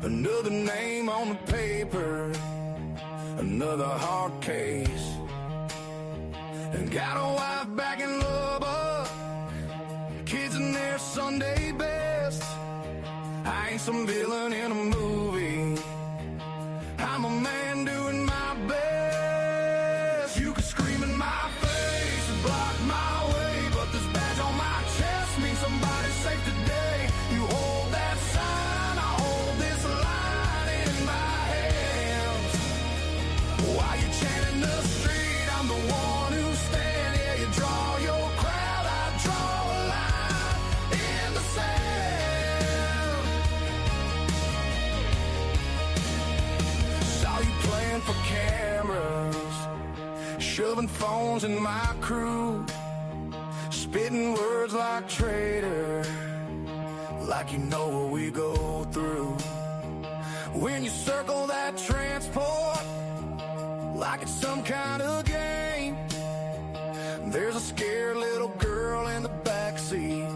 Another name on the paper, another hard case. And got a wife back in Lubbock, kids in their Sunday best. I ain't some villain in a movie, I'm a man doing my best. You can scream in my face and block my way, but this badge on my chest means somebody's safe today. You hold that sign, I hold this line in my hands. While you're chanting the street, I'm the one who stands. Yeah, you draw your crowd, I draw a line in the sand. Saw you playing for cameras, shoving phones in my crew, spitting words like traitor, like you know what we go through. When you circle that transport like it's some kind of game, there's a scared little girl in the backseat,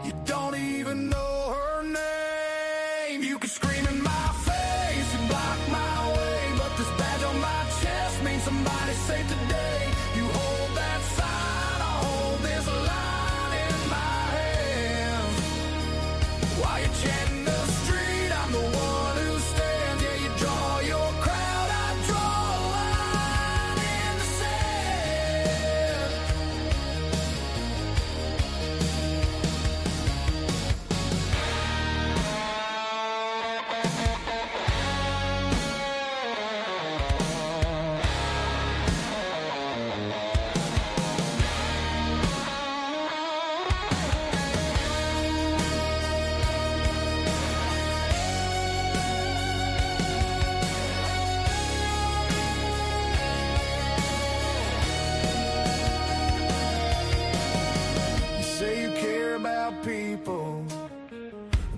you don't even know her name. You can scream in my face and block my way, but this badge on my chest means somebody's safe today. You hold that sign, I hold this line in my hands. While you're chanting the street, I'm the one who stands. Yeah, you draw your crowd, I draw a line in the sand. You say you care about people,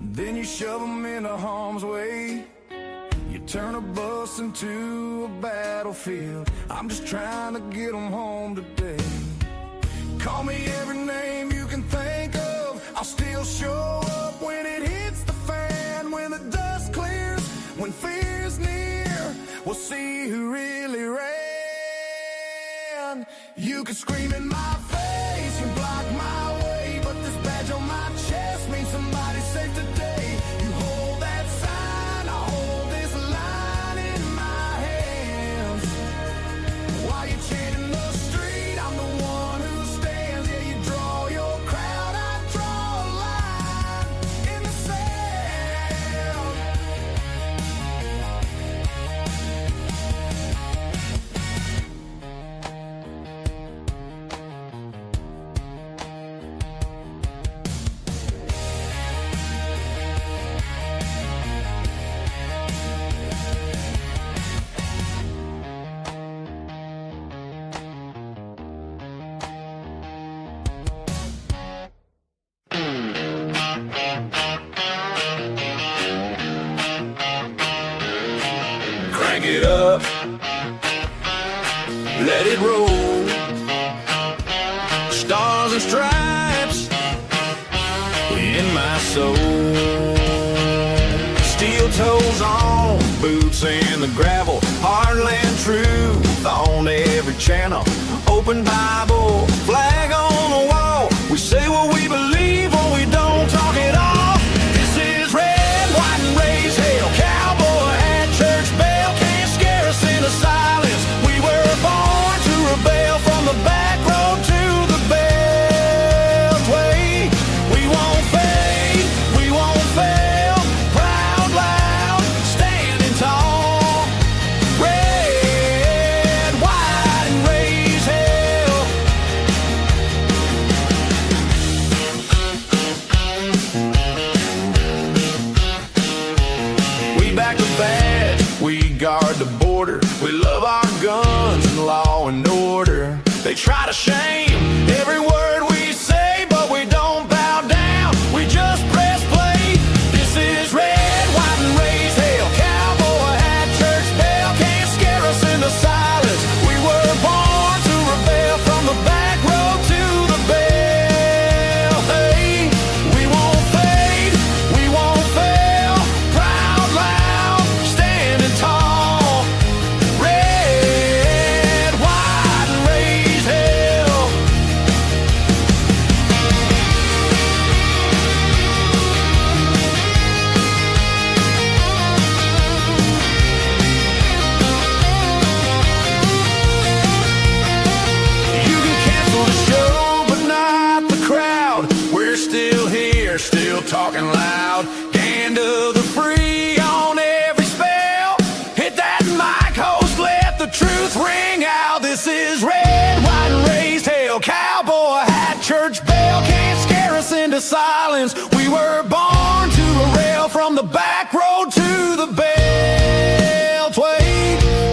then you shove them into harm's way. You turn a bus into a battlefield. I'm just trying to get them home today. Call me every name you can think of, I'll still show up when it hits the fan. When the dust clears, when fear's near, we'll see who really ran. You can scream in my face, you block my way, but this badge on my chest means somebody's safe today. You hold that sign, I hold this line in my hands. While you're chanting the street, I'm the one who stands. Yeah, you draw your crowd, I draw a line in the sand. Crank it up, let it roll. Stars and stripes in my soul. Steel toes on, boots in the gravel. Heartland truth on every channel. Open Bible, flag on the wall. We say what we believe or we don't talk it off. This is red, white and raise hell. Cowboy hat, church bell, can't scare us into silence. We were born to rebel, from the back road to the beltway. We won't fade, we won't fail. Proud, loud, standing tall. Red, white and raise hell. We back the badge, we guard the border. We love our guns and law and order. They try to shame every word we say, but we don't bow down, we just press play. This is red, white and raise hell. Cowboy hat, church bell, can't scare us into silence. We were born to rebel, from the back road to the bell. Hey, we won't fade, we won't fail. Proud, loud, still talking loud. Gander the free on every spell. Hit that mic, host, let the truth ring out. This is red, white, and raised hell. Cowboy hat, church bell. Can't scare us into silence. We were born to a rail, from the back road to the beltway.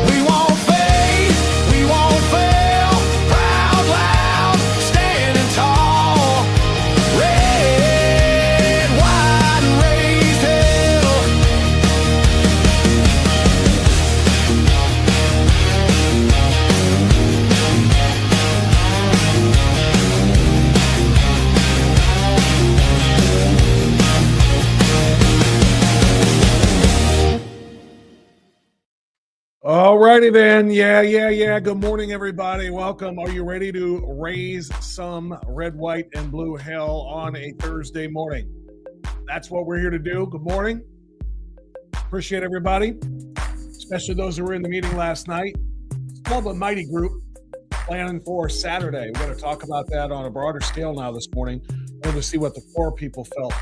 We won't fade, we won't fail. Proud, loud, standing tall. Red, white, and raised hell. All righty then. Yeah. Good morning, everybody. Welcome. Are you ready to raise some red, white, and blue hell on a Thursday morning? That's what we're here to do. Good morning. Appreciate everybody, especially those who were in the meeting last night. Small but mighty group planning for Saturday. We're going to talk about that on a broader scale now this morning. We're going to see what the core people felt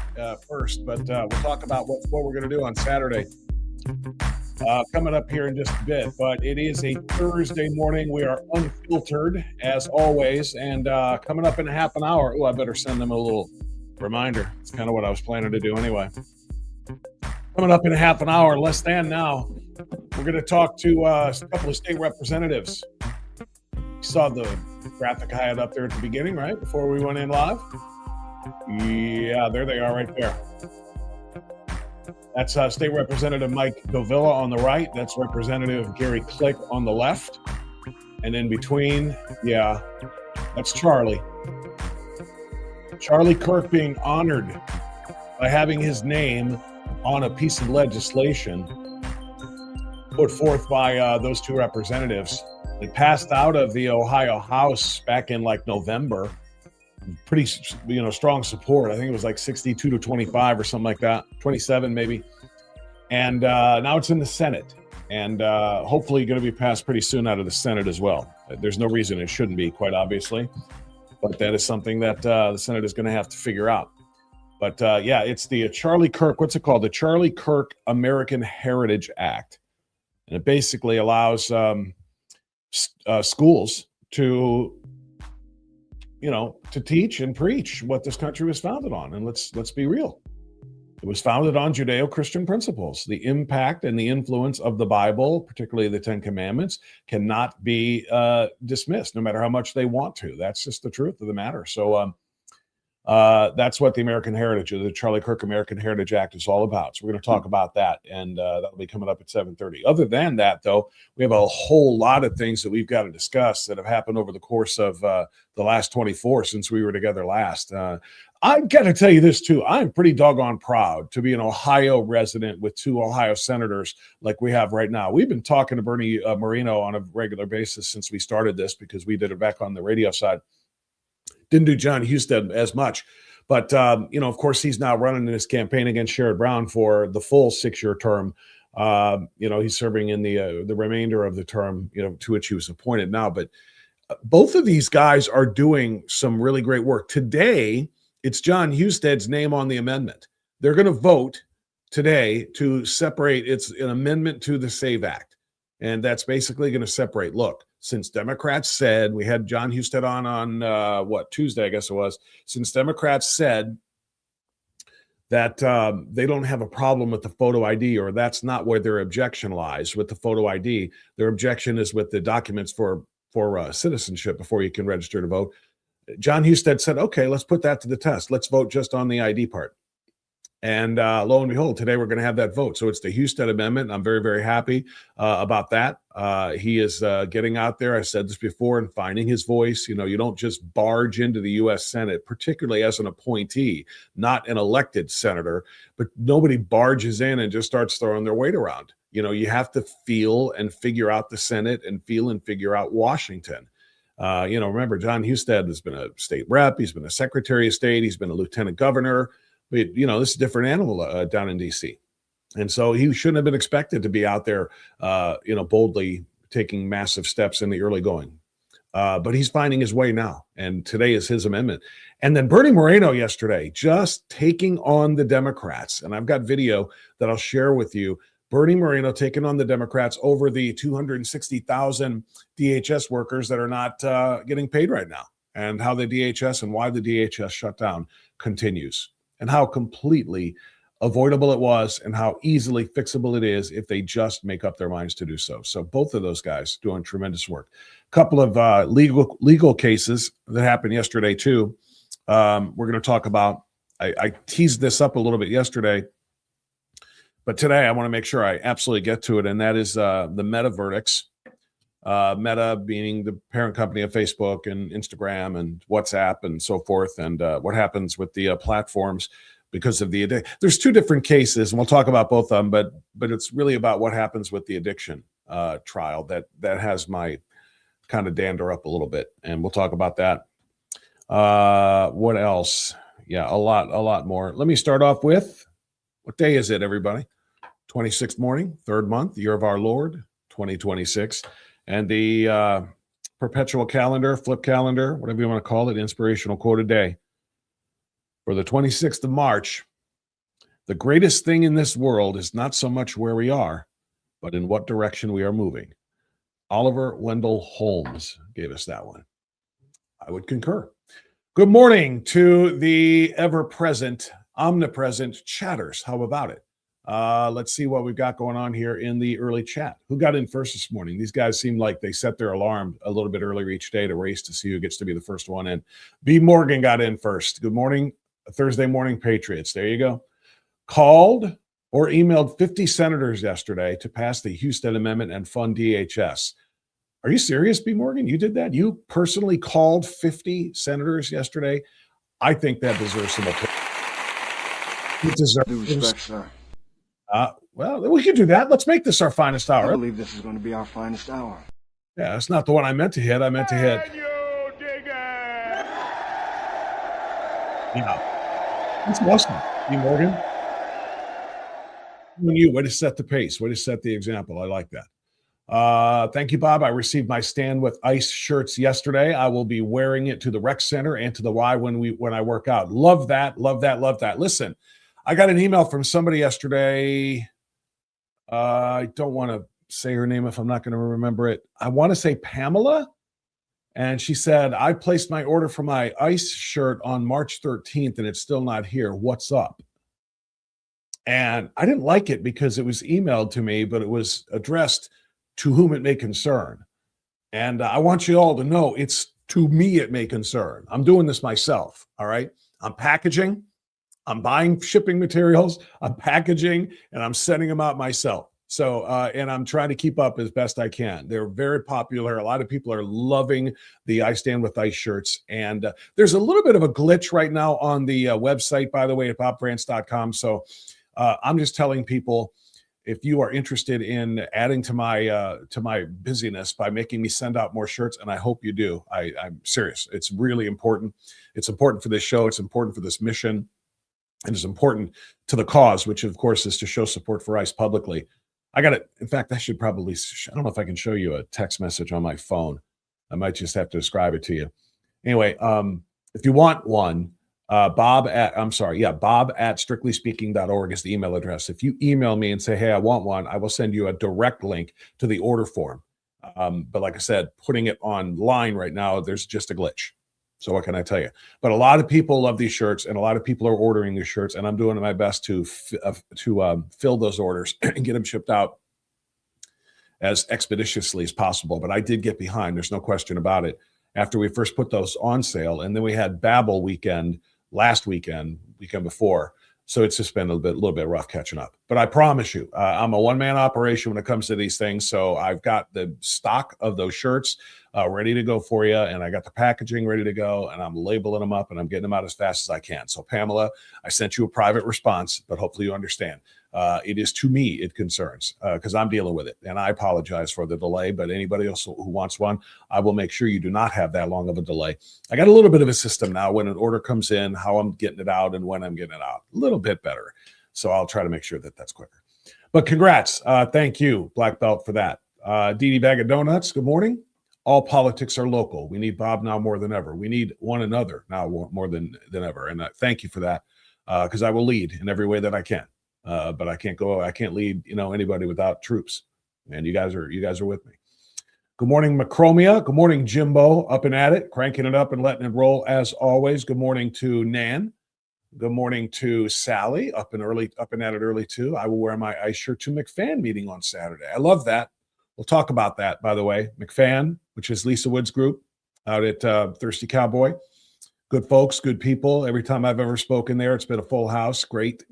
first, but we'll talk about what we're going to do on Saturday. Coming up here in just a bit, but it is a Thursday morning. We are unfiltered as always, and coming up in a half an hour. Oh, I better send them a little reminder. It's kind of what I was planning to do anyway. Coming up in a half an hour, less than now, we're going to talk to a couple of state representatives. You saw the graphic I had up there at the beginning, right, before we went in live? Yeah, there they are right there. That's State Representative Mike Dovilla on the right. That's Representative Gary Click on the left. And in between, that's Charlie. Charlie Kirk being honored by having his name on a piece of legislation put forth by those two representatives. They passed out of the Ohio House back in like November. Pretty, strong support. I think it was like 62 to 25 or something like that, 27 maybe. And now it's in the Senate, and hopefully going to be passed pretty soon out of the Senate as well. There's no reason it shouldn't be, quite obviously, but that is something that the Senate is going to have to figure out. But it's the Charlie Kirk. What's it called? The Charlie Kirk American Heritage Act, and it basically allows schools to teach and preach what this country was founded on. And let's be real. It was founded on Judeo-Christian principles. The impact and the influence of the Bible, particularly the Ten Commandments, cannot be dismissed, no matter how much they want to. That's just the truth of the matter. So that's what the American Heritage, the Charlie Kirk American Heritage Act is all about. So we're going to talk about that, and that'll be coming up at 7:30. Other than that, though, we have a whole lot of things that we've got to discuss that have happened over the course of the last 24 since we were together last. I've got to tell you this, too. I'm pretty doggone proud to be an Ohio resident with two Ohio senators like we have right now. We've been talking to Bernie Moreno on a regular basis since we started this, because we did it back on the radio side. Didn't do Jon Husted as much, but of course, he's now running in his campaign against Sherrod Brown for the full 6-year term. He's serving in the remainder of the term, to which he was appointed now. But both of these guys are doing some really great work. Today, it's Jon Husted's name on the amendment. They're going to vote today to separate. It's an amendment to the SAVE Act, and that's basically going to separate. Look. Since Democrats said, we had Jon Husted on Tuesday, I guess it was. Since Democrats said that they don't have a problem with the photo ID, or that's not where their objection lies with the photo ID. Their objection is with the documents for citizenship before you can register to vote. Jon Husted said, okay, let's put that to the test. Let's vote just on the ID part. And lo and behold, today we're going to have that vote. So it's the Husted Amendment. I'm very, very happy about that. He is getting out there. I said this before, and finding his voice. You don't just barge into the U.S. Senate, particularly as an appointee, not an elected senator, but nobody barges in and just starts throwing their weight around. You have to feel and figure out the Senate, and feel and figure out Washington. Remember, Jon Husted has been a state rep. He's been a secretary of state. He's been a lieutenant governor. This is a different animal down in D.C. And so he shouldn't have been expected to be out there, boldly taking massive steps in the early going. But he's finding his way now, and today is his amendment. And then Bernie Moreno yesterday just taking on the Democrats, and I've got video that I'll share with you. Bernie Moreno taking on the Democrats over the 260,000 DHS workers that are not getting paid right now, and how the DHS and why the DHS shutdown continues, and how completely avoidable it was, and how easily fixable it is if they just make up their minds to do so. So both of those guys doing tremendous work. A couple of legal cases that happened yesterday too. We're going to talk about. I teased this up a little bit yesterday, but today I want to make sure I absolutely get to it, and that is the Meta verdicts. Meta being the parent company of Facebook and Instagram and WhatsApp and so forth, and what happens with the platforms because of the addiction. There's two different cases, and we'll talk about both of them, but it's really about what happens with the addiction trial that has my kind of dander up a little bit, and we'll talk about that. What else? Yeah, a lot more. Let me start off with, what day is it, everybody? 26th morning, third month, year of our Lord, 2026. And the perpetual calendar, flip calendar, whatever you want to call it, inspirational quote a day. For the 26th of March, the greatest thing in this world is not so much where we are, but in what direction we are moving. Oliver Wendell Holmes gave us that one. I would concur. Good morning to the ever-present, omnipresent chatters. How about it? Let's see what we've got going on here in the early chat. Who got in first this morning? These guys seem like they set their alarm a little bit earlier each day to race to see who gets to be the first one in. B. Morgan got in first. Good morning, Thursday morning Patriots. There you go. Called or emailed 50 senators yesterday to pass the Husted Amendment and fund DHS. Are you serious, B. Morgan? You did that? You personally called 50 senators yesterday? I think that deserves some attention. It deserves Due respect, sir. Well, we can do that. Let's make this our finest hour. I believe this is going to be our finest hour. Yeah, that's not the one I meant to hit. I meant to hit. Yeah. That's awesome, B. Morgan. You, way to set the pace. Way to set the example. I like that. Thank you, Bob. I received my Stand with Ice shirts yesterday. I will be wearing it to the rec center and to the Y when I work out. Love that. Love that. Love that. Listen, I got an email from somebody yesterday. I don't want to say her name if I'm not going to remember it. I want to say Pamela. And she said, I placed my order for my Ice shirt on March 13th and it's still not here. What's up? And I didn't like it because it was emailed to me, but it was addressed to whom it may concern. And I want you all to know it's to me it may concern. I'm doing this myself, all right? I'm packaging, I'm buying shipping materials, I'm packaging, and I'm sending them out myself. So, and I'm trying to keep up as best I can. They're very popular. A lot of people are loving the I Stand with Ice shirts. And there's a little bit of a glitch right now on the website, by the way, at bobbrantz.com. So I'm just telling people, if you are interested in adding to my busyness by making me send out more shirts, and I hope you do, I'm serious. It's really important. It's important for this show. It's important for this mission. And it's important to the cause, which of course is to show support for ICE publicly. I got it. In fact, I should probably, I don't know if I can show you a text message on my phone. I might just have to describe it to you. Anyway, if you want one, Bob at strictlyspeaking.org is the email address. If you email me and say, hey, I want one, I will send you a direct link to the order form. But like I said, putting it online right now, there's just a glitch. So what can I tell you? But a lot of people love these shirts, and a lot of people are ordering these shirts, and I'm doing my best to fill those orders and get them shipped out as expeditiously as possible. But I did get behind. There's no question about it. After we first put those on sale, and then we had Babel weekend last weekend before. So it's just been a little bit rough catching up. But I promise you, I'm a one-man operation when it comes to these things. So I've got the stock of those shirts ready to go for you, and I got the packaging ready to go, and I'm labeling them up, and I'm getting them out as fast as I can. So Pamela, I sent you a private response, but hopefully you understand. It is to me it concerns because I'm dealing with it, and I apologize for the delay. But anybody else who wants one, I will make sure you do not have that long of a delay. I got a little bit of a system now when an order comes in, how I'm getting it out and when I'm getting it out. A little bit better, so I'll try to make sure that that's quicker. But congrats, thank you, Black Belt, for that. Dee Dee Bag of Donuts, good morning. all politics are local. We need Bob now more than ever. We need one another now more than ever. And thank you for that, because I will lead in every way that I can. But I can't lead, anybody without troops. And you guys are with me. Good morning, Macromia. Good morning, Jimbo. Up and at it, cranking it up and letting it roll as always. Good morning to Nan. Good morning to Sally. Up and at it early too. I will wear my ice shirt to McFan meeting on Saturday. I love that. We'll talk about that, by the way. McFan, which is Lisa Wood's group out at Thirsty Cowboy. Good folks, good people. Every time I've ever spoken there, it's been a full house. Great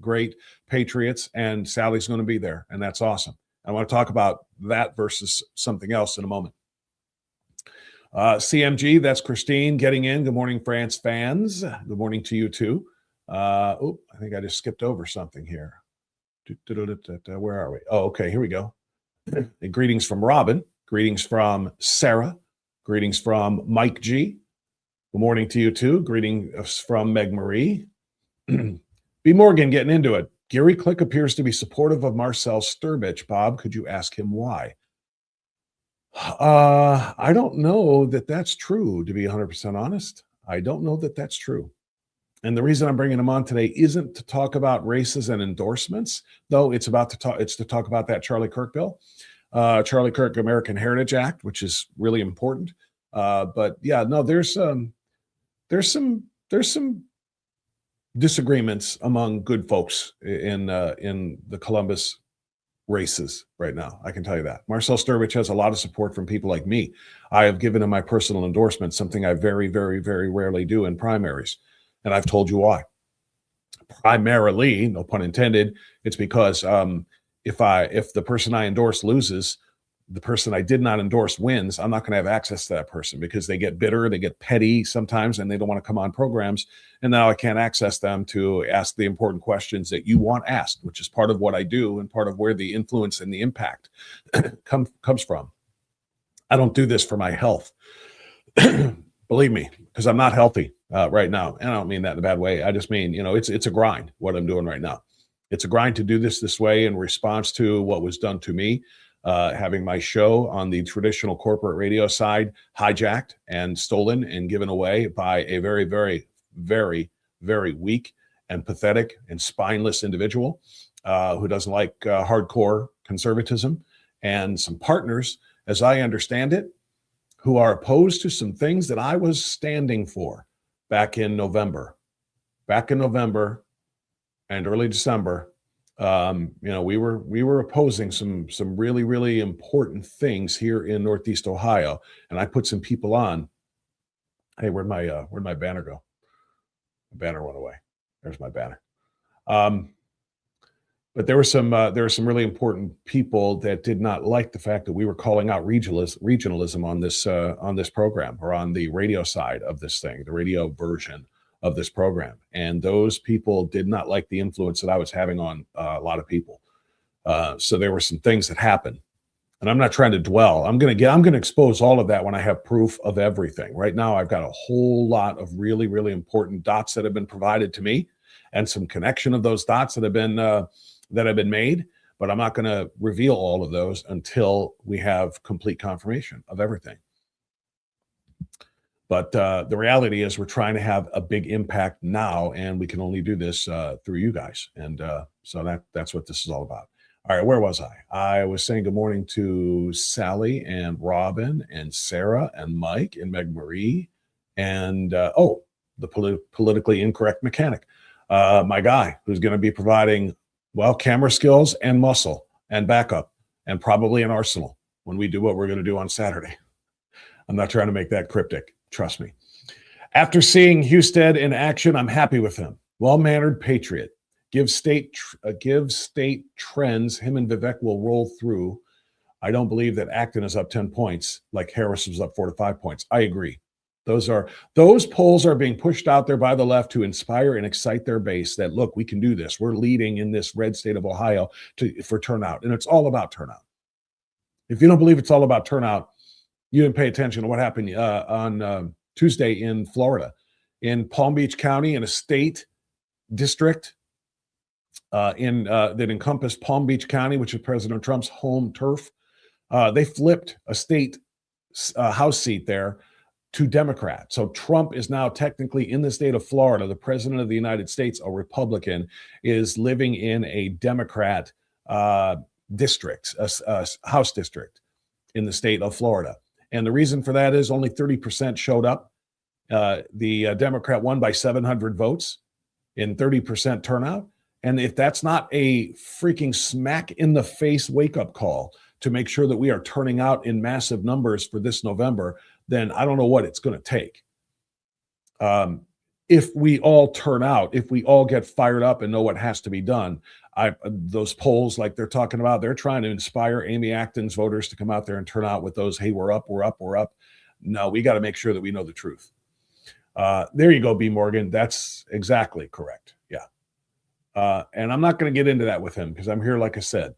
patriots. And Sally's going to be there. And that's awesome. I want to talk about that versus something else in a moment. CMG, that's Christine getting in. Good morning, France fans. Good morning to you too. I think I just skipped over something here. Where are we? Oh, okay, here we go. Greetings from Robin. Greetings from Sarah. Greetings from Mike G. Good morning to you too. Greetings from Meg Marie. B. Morgan getting into it. Gary Click appears to be supportive of Marcel Sturbich. Bob, could you ask him why? I don't know that that's true, to be 100% honest. I don't know that that's true. And the reason I'm bringing him on today isn't to talk about races and endorsements, though it's to talk about that Charlie Kirk bill, Charlie Kirk American Heritage Act, which is really important. But yeah, no, there's some disagreements among good folks in the Columbus races right now. I can tell you that. Marcel Sturbich has a lot of support from people like me. I have given him my personal endorsement, something I very, very, very rarely do in primaries. And I've told you why. Primarily, no pun intended, it's because if the person I endorse loses, the person I did not endorse wins, I'm not going to have access to that person because they get bitter, they get petty sometimes, and they don't want to come on programs. And now I can't access them to ask the important questions that you want asked, which is part of what I do and part of where the influence and the impact comes from. I don't do this for my health. Believe me, because I'm not healthy right now. And I don't mean that in a bad way. I just mean, it's a grind, what I'm doing right now. It's a grind to do this way in response to what was done to me. Having my show on the traditional corporate radio side hijacked and stolen and given away by a very, very, very, very weak and pathetic and spineless individual who doesn't like hardcore conservatism, and some partners, as I understand it, who are opposed to some things that I was standing for back in November and early December. We were opposing some really, really important things here in Northeast Ohio, and I put some people on. Hey, where'd my banner go? The banner went away. There's my banner. But there were some really important people that did not like the fact that we were calling out regionalism on this program, or on the radio side of this thing, the radio version of this program. And those people did not like the influence that I was having on a lot of people. So there were some things that happened, and I'm not trying to dwell. I'm going to expose all of that when I have proof of everything. Right now, I've got a whole lot of really, really important dots that have been provided to me, and some connection of those dots that have been made. But I'm not going to reveal all of those until we have complete confirmation of everything. But the reality is we're trying to have a big impact now, and we can only do this through you guys. And so that's what this is all about. All right, where was I? I was saying good morning to Sally and Robin and Sarah and Mike and Meg Marie and, the politically incorrect mechanic, my guy who's going to be providing, camera skills and muscle and backup and probably an arsenal when we do what we're going to do on Saturday. I'm not trying to make that cryptic. Trust me. After seeing Husted in action, I'm happy with him. Well-mannered patriot. Give state trends. Him and Vivek will roll through. I don't believe that Acton is up 10 points like Harris was up 4 to 5 points. I agree. Those polls are being pushed out there by the left to inspire and excite their base that, look, we can do this. We're leading in this red state of Ohio for turnout. And it's all about turnout. If you don't believe it's all about turnout, you didn't pay attention to what happened on Tuesday in Florida, in Palm Beach County, in a state district that encompassed Palm Beach County, which is President Trump's home turf. They flipped a state House seat there to Democrat. So Trump is now technically in the state of Florida. The president of the United States, a Republican, is living in a Democrat district, a House district in the state of Florida. And the reason for that is only 30% showed up. The Democrat won by 700 votes in 30% turnout. And if that's not a freaking smack in the face wake-up call to make sure that we are turning out in massive numbers for this November, then I don't know what it's going to take. If we all turn out, if we all get fired up and know what has to be done, those polls like they're talking about, they're trying to inspire Amy Acton's voters to come out there and turn out with those, hey, we're up, we're up, we're up. No, we got to make sure that we know the truth. There you go, B. Morgan. That's exactly correct. Yeah. And I'm not going to get into that with him because I'm here, like I said.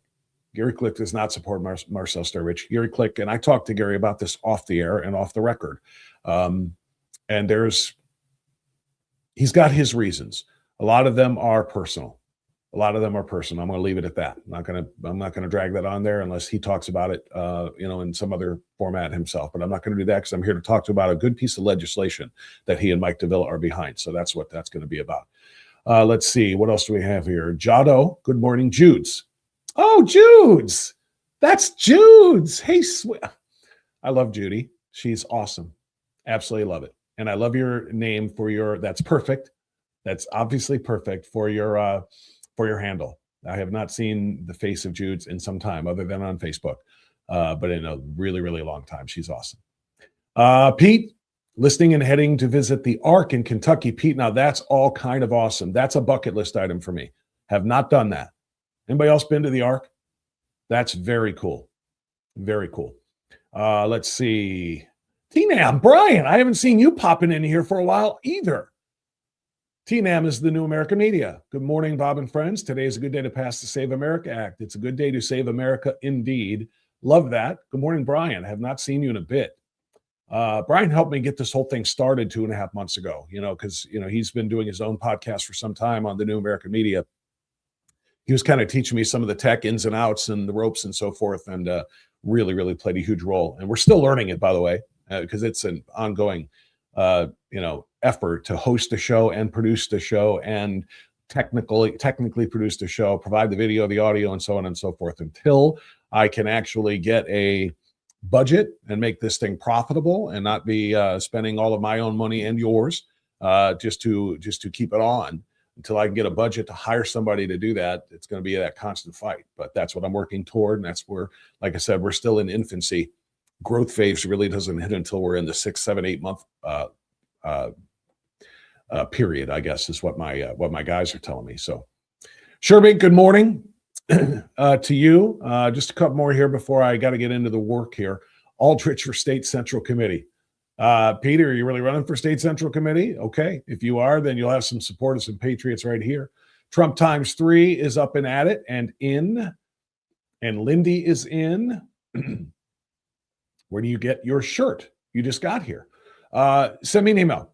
Gary Click does not support Marcel Sturridge. Gary Click, and I talked to Gary about this off the air and off the record. And he's got his reasons. A lot of them are personal. I'm going to leave it at that. I'm not going to drag that on there unless he talks about it, in some other format himself. But I'm not going to do that because I'm here to talk about a good piece of legislation that he and Mike Dovilla are behind. So that's what that's going to be about. Let's see. What else do we have here? Jado, good morning. Jude's. Oh, Jude's. That's Jude's. Hey, I love Judy. She's awesome. Absolutely love it. And I love your name for that's perfect. That's obviously perfect for your handle. I have not seen the face of Jude's in some time other than on Facebook, but in a really, really long time. She's awesome. Pete, listening and heading to visit the Ark in Kentucky. Pete, now that's all kind of awesome. That's a bucket list item for me. Have not done that. Anybody else been to the Ark? That's very cool. Very cool. Let's see. T-Nam, Brian, I haven't seen you popping in here for a while either. T-Nam is the New American Media. Good morning, Bob and friends. Today is a good day to pass the Save America Act. It's a good day to save America indeed. Love that. Good morning, Brian. I have not seen you in a bit. Brian helped me get this whole thing started 2.5 months ago, because, he's been doing his own podcast for some time on the New American Media. He was kind of teaching me some of the tech ins and outs and the ropes and so forth, and really, really played a huge role. And we're still learning it, by the way, because it's an ongoing, effort to host a show and produce the show and technically produce the show, provide the video, the audio, and so on and so forth, until I can actually get a budget and make this thing profitable and not be spending all of my own money and yours just to keep it on. Until I can get a budget to hire somebody to do that, it's going to be that constant fight. But that's what I'm working toward. And that's where, like I said, we're still in infancy. Growth phase really doesn't hit until we're in the 6, 7, 8 month period, I guess, is what my guys are telling me. So, Sherby, good morning to you. Just a couple more here before I got to get into the work here. Aldrich for State Central Committee. Peter, are you really running for State Central Committee? Okay. If you are, then you'll have some support of some patriots right here. Trump times 3 is up and at it and in. And Lindy is in. Where do you get your shirt you just got here? Send me an email.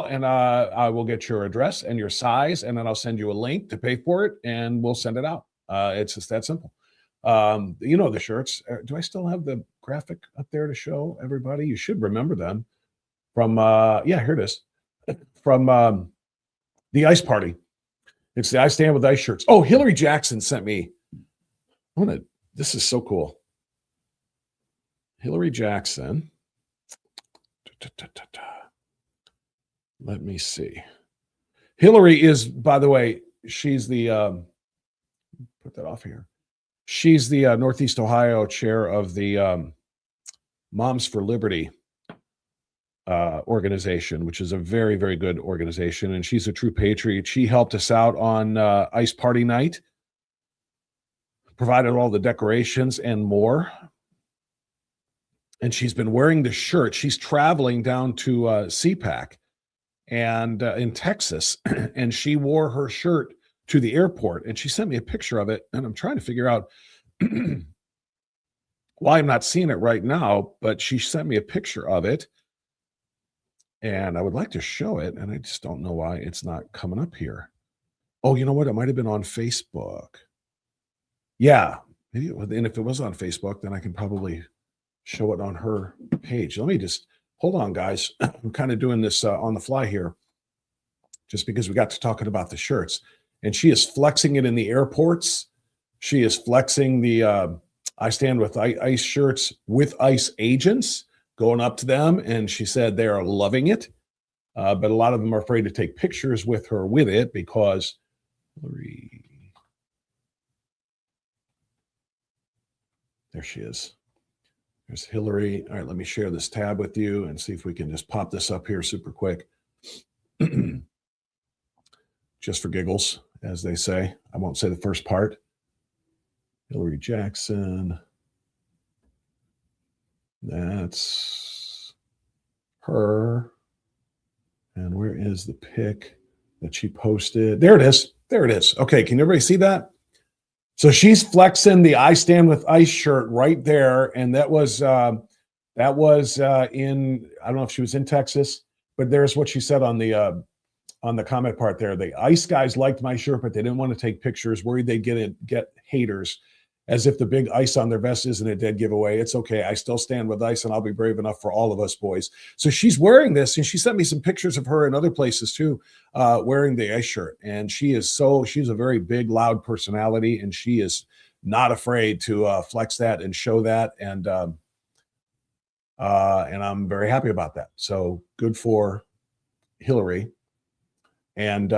And I will get your address and your size, and then I'll send you a link to pay for it, and we'll send it out. It's just that simple. The shirts. Do I still have the graphic up there to show everybody? You should remember them from, here it is. From the ice party. It's the I Stand With Ice shirts. Oh, Hillary Jackson sent me. This is so cool. Hillary Jackson. Let me see. Hillary is, by the way, she's the, put that off here. She's the Northeast Ohio chair of the Moms for Liberty organization, which is a very, very good organization. And she's a true patriot. She helped us out on Ice Party Night, provided all the decorations and more. And she's been wearing the shirt. She's traveling down to CPAC and in Texas, and she wore her shirt to the airport, and she sent me a picture of it, and I'm trying to figure out why I'm not seeing it right now, but she sent me a picture of it, and I would like to show it, and I just don't know why it's not coming up here. Oh, you know what? It might have been on Facebook. Yeah, maybe, and if it was on Facebook, then I can probably show it on her page. Let me just hold on, guys. I'm kind of doing this on the fly here, just because we got to talking about the shirts. And she is flexing it in the airports. She is flexing the I Stand with ICE shirts with ICE agents, going up to them. And she said they are loving it. But a lot of them are afraid to take pictures with her with it because there she is. There's Hillary. All right, let me share this tab with you and see if we can just pop this up here super quick. Just for giggles, as they say. I won't say the first part. Hillary Jackson. That's her. And where is the pic that she posted? There it is. There it is. Okay, can everybody see that? So she's flexing the I Stand with ICE shirt right there. And that was in, I don't know if she was in Texas, but there's what she said on the comment part there. The ICE guys liked my shirt, but they didn't want to take pictures, worried they'd get haters, as if the big ICE on their vest isn't a dead giveaway. It's okay. I still stand with ICE, and I'll be brave enough for all of us, boys. So she's wearing this, and she sent me some pictures of her in other places too, wearing the ICE shirt. And she's a very big, loud personality, and she is not afraid to flex that and show that. And I'm very happy about that. So good for Hillary. And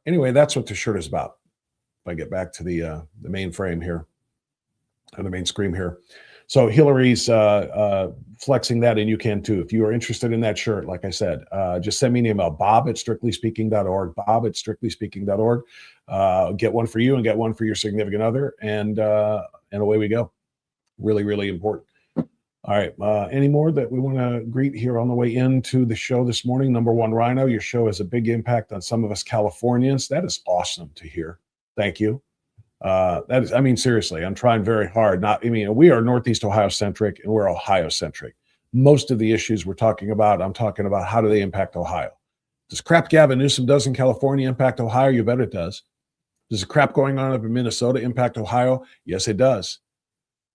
anyway, that's what the shirt is about. If I get back to the main frame here, or the main screen here. So Hillary's flexing that, and you can too. If you are interested in that shirt, like I said, just send me an email, bob@strictlyspeaking.org, bob@strictlyspeaking.org. Get one for you and get one for your significant other, and away we go. Really, really important. All right. Any more that we want to greet here on the way into the show this morning? Number one, Rhino, your show has a big impact on some of us Californians. That is awesome to hear. Thank you. That is, I mean, seriously, I'm trying very hard. We are Northeast Ohio centric, and we're Ohio centric. Most of the issues we're talking about, I'm talking about how do they impact Ohio? Does crap Gavin Newsom does in California impact Ohio? You bet it does. Does the crap going on up in Minnesota impact Ohio? Yes, it does.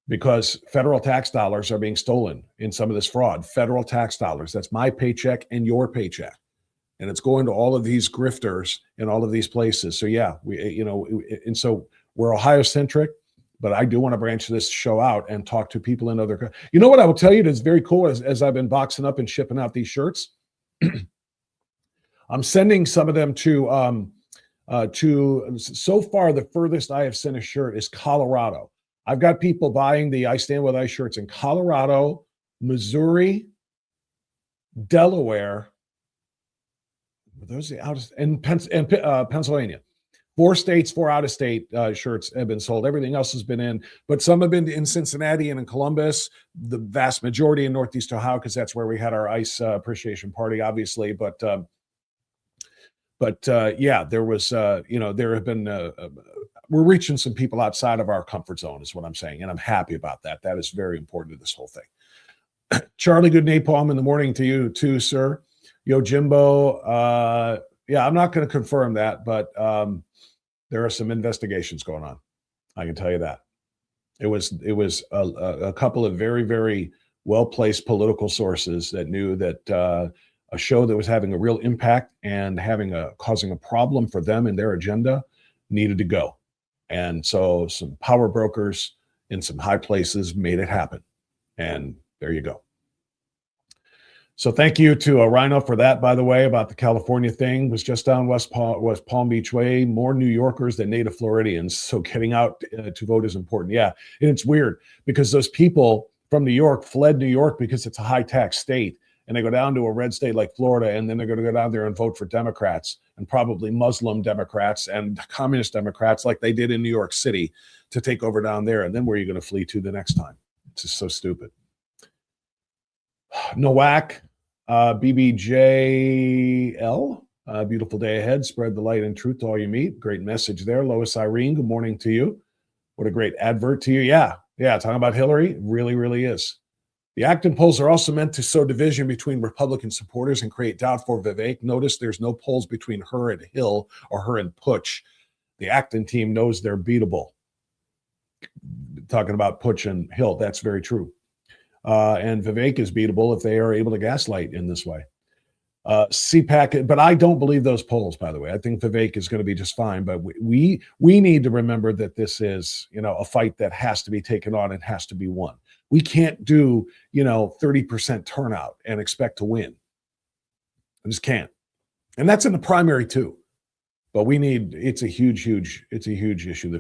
Because federal tax dollars are being stolen in some of this fraud. Federal tax dollars. That's my paycheck and your paycheck. And it's going to all of these grifters in all of these places. So yeah, so we're Ohio centric, but I do want to branch this show out and talk to people in other. You know what I will tell you that's very cool as I've been boxing up and shipping out these shirts. I'm sending some of them to so far the furthest I have sent a shirt is Colorado. I've got people buying the I Stand With ICE shirts in Colorado, Missouri, Delaware. Those and Pennsylvania. 4 states, 4 out-of-state shirts have been sold. Everything else has been in, but some have been in Cincinnati and in Columbus. The vast majority in Northeast Ohio, because that's where we had our ICE appreciation party, obviously. But yeah, there was, there have been. We're reaching some people outside of our comfort zone, is what I'm saying, and I'm happy about that. That is very important to this whole thing. Charlie, good napalm in the morning to you too, sir. Yo, Jimbo. Yeah, I'm not going to confirm that, but there are some investigations going on. I can tell you that. It was a couple of very, very well-placed political sources that knew that a show that was having a real impact and causing a problem for them and their agenda needed to go. And so some power brokers in some high places made it happen. And there you go. So thank you to Rhino for that, by the way, about the California thing. Was just down West Palm Beach Way. More New Yorkers than native Floridians. So getting out to vote is important. Yeah, and it's weird because those people from New York fled New York because it's a high-tax state. And they go down to a red state like Florida, and then they're going to go down there and vote for Democrats, and probably Muslim Democrats and communist Democrats like they did in New York City to take over down there. And then where are you going to flee to the next time? It's just so stupid. Nowak, BBJL, beautiful day ahead. Spread the light and truth to all you meet. Great message there. Lois Irene, good morning to you. What a great advert to you. Yeah, talking about Hillary, really, really is. The Acton polls are also meant to sow division between Republican supporters and create doubt for Vivek. Notice there's no polls between her and Hill or her and Putsch. The Acton team knows they're beatable. Talking about Putsch and Hill, that's very true. and Vivek is beatable if they are able to gaslight in this way. CPAC, but I don't believe those polls, by the way. I think Vivek is going to be just fine, but we need to remember that this is, a fight that has to be taken on and has to be won. We can't do, 30% turnout and expect to win. I just can't. And that's in the primary too. But it's a huge issue.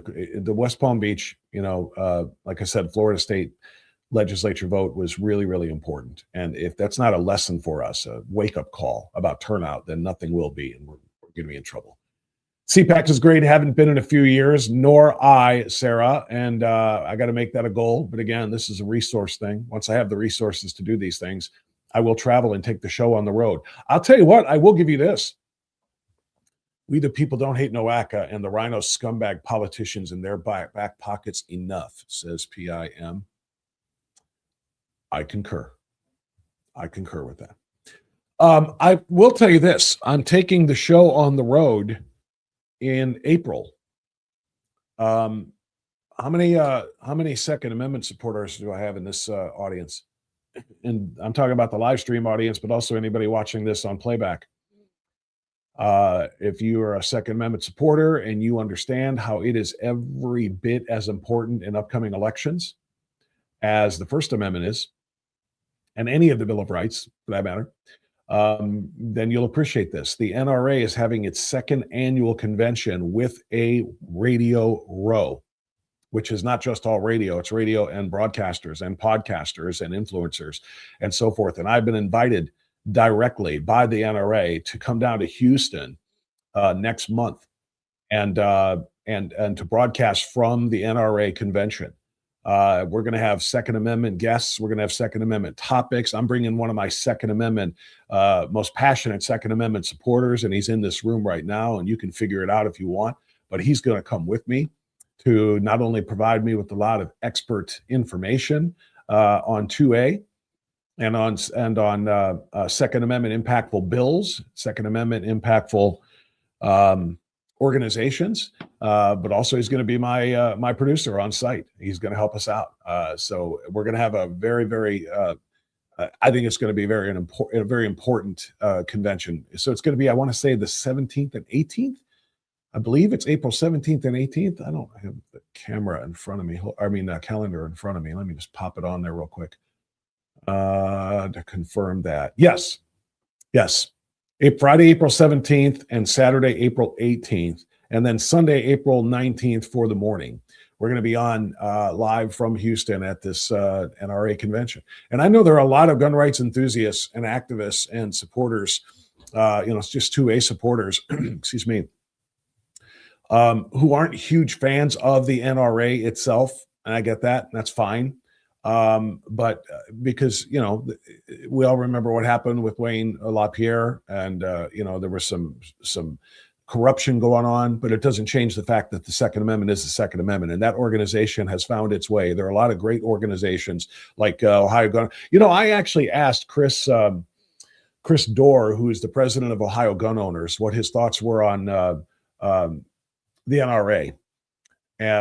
The West Palm Beach, like I said, Florida State legislature vote was really, really important. And if that's not a lesson for us, a wake-up call about turnout, then nothing will be, and we're going to be in trouble. CPAC is great. Haven't been in a few years, nor I, Sarah, and I got to make that a goal. But again, this is a resource thing. Once I have the resources to do these things, I will travel and take the show on the road. I'll tell you what, I will give you this. We the people don't hate NOACA and the rhino scumbag politicians in their back pockets enough, says PIM. I concur with that. I will tell you this. I'm taking the show on the road in April. How many Second Amendment supporters do I have in this audience? And I'm talking about the live stream audience, but also anybody watching this on playback. If you are a Second Amendment supporter and you understand how it is every bit as important in upcoming elections as the First Amendment is, and any of the Bill of Rights, for that matter, then you'll appreciate this. The NRA is having its second annual convention with a radio row, which is not just all radio. It's radio and broadcasters and podcasters and influencers and so forth. And I've been invited directly by the NRA to come down to Houston next month and to broadcast from the NRA convention. We're going to have Second Amendment guests. We're going to have Second Amendment topics. I'm bringing one of my Second Amendment, most passionate Second Amendment supporters, and he's in this room right now, and you can figure it out if you want, but he's going to come with me to not only provide me with a lot of expert information on 2A and on Second Amendment impactful bills, Second Amendment impactful organizations, but also he's going to be my producer on site. He's going to help us out. So we're going to have a very, very, I think it's going to be a very important convention. So it's going to be, I want to say the 17th and 18th. I believe it's April 17th and 18th. I don't have the camera in front of me. Calendar in front of me. Let me just pop it on there real quick to confirm that. Yes. Friday, April 17th and Saturday, April 18th, and then Sunday, April 19th for the morning. We're going to be on live from Houston at this NRA convention. And I know there are a lot of gun rights enthusiasts and activists and supporters, it's just 2A supporters, excuse me, who aren't huge fans of the NRA itself. And I get that. And that's fine. But because, we all remember what happened with Wayne LaPierre and, there was some corruption going on, but it doesn't change the fact that the Second Amendment is the Second Amendment. And that organization has found its way. There are a lot of great organizations like Ohio Gun. I actually asked Chris Dorr, who is the president of Ohio Gun Owners, what his thoughts were on the NRA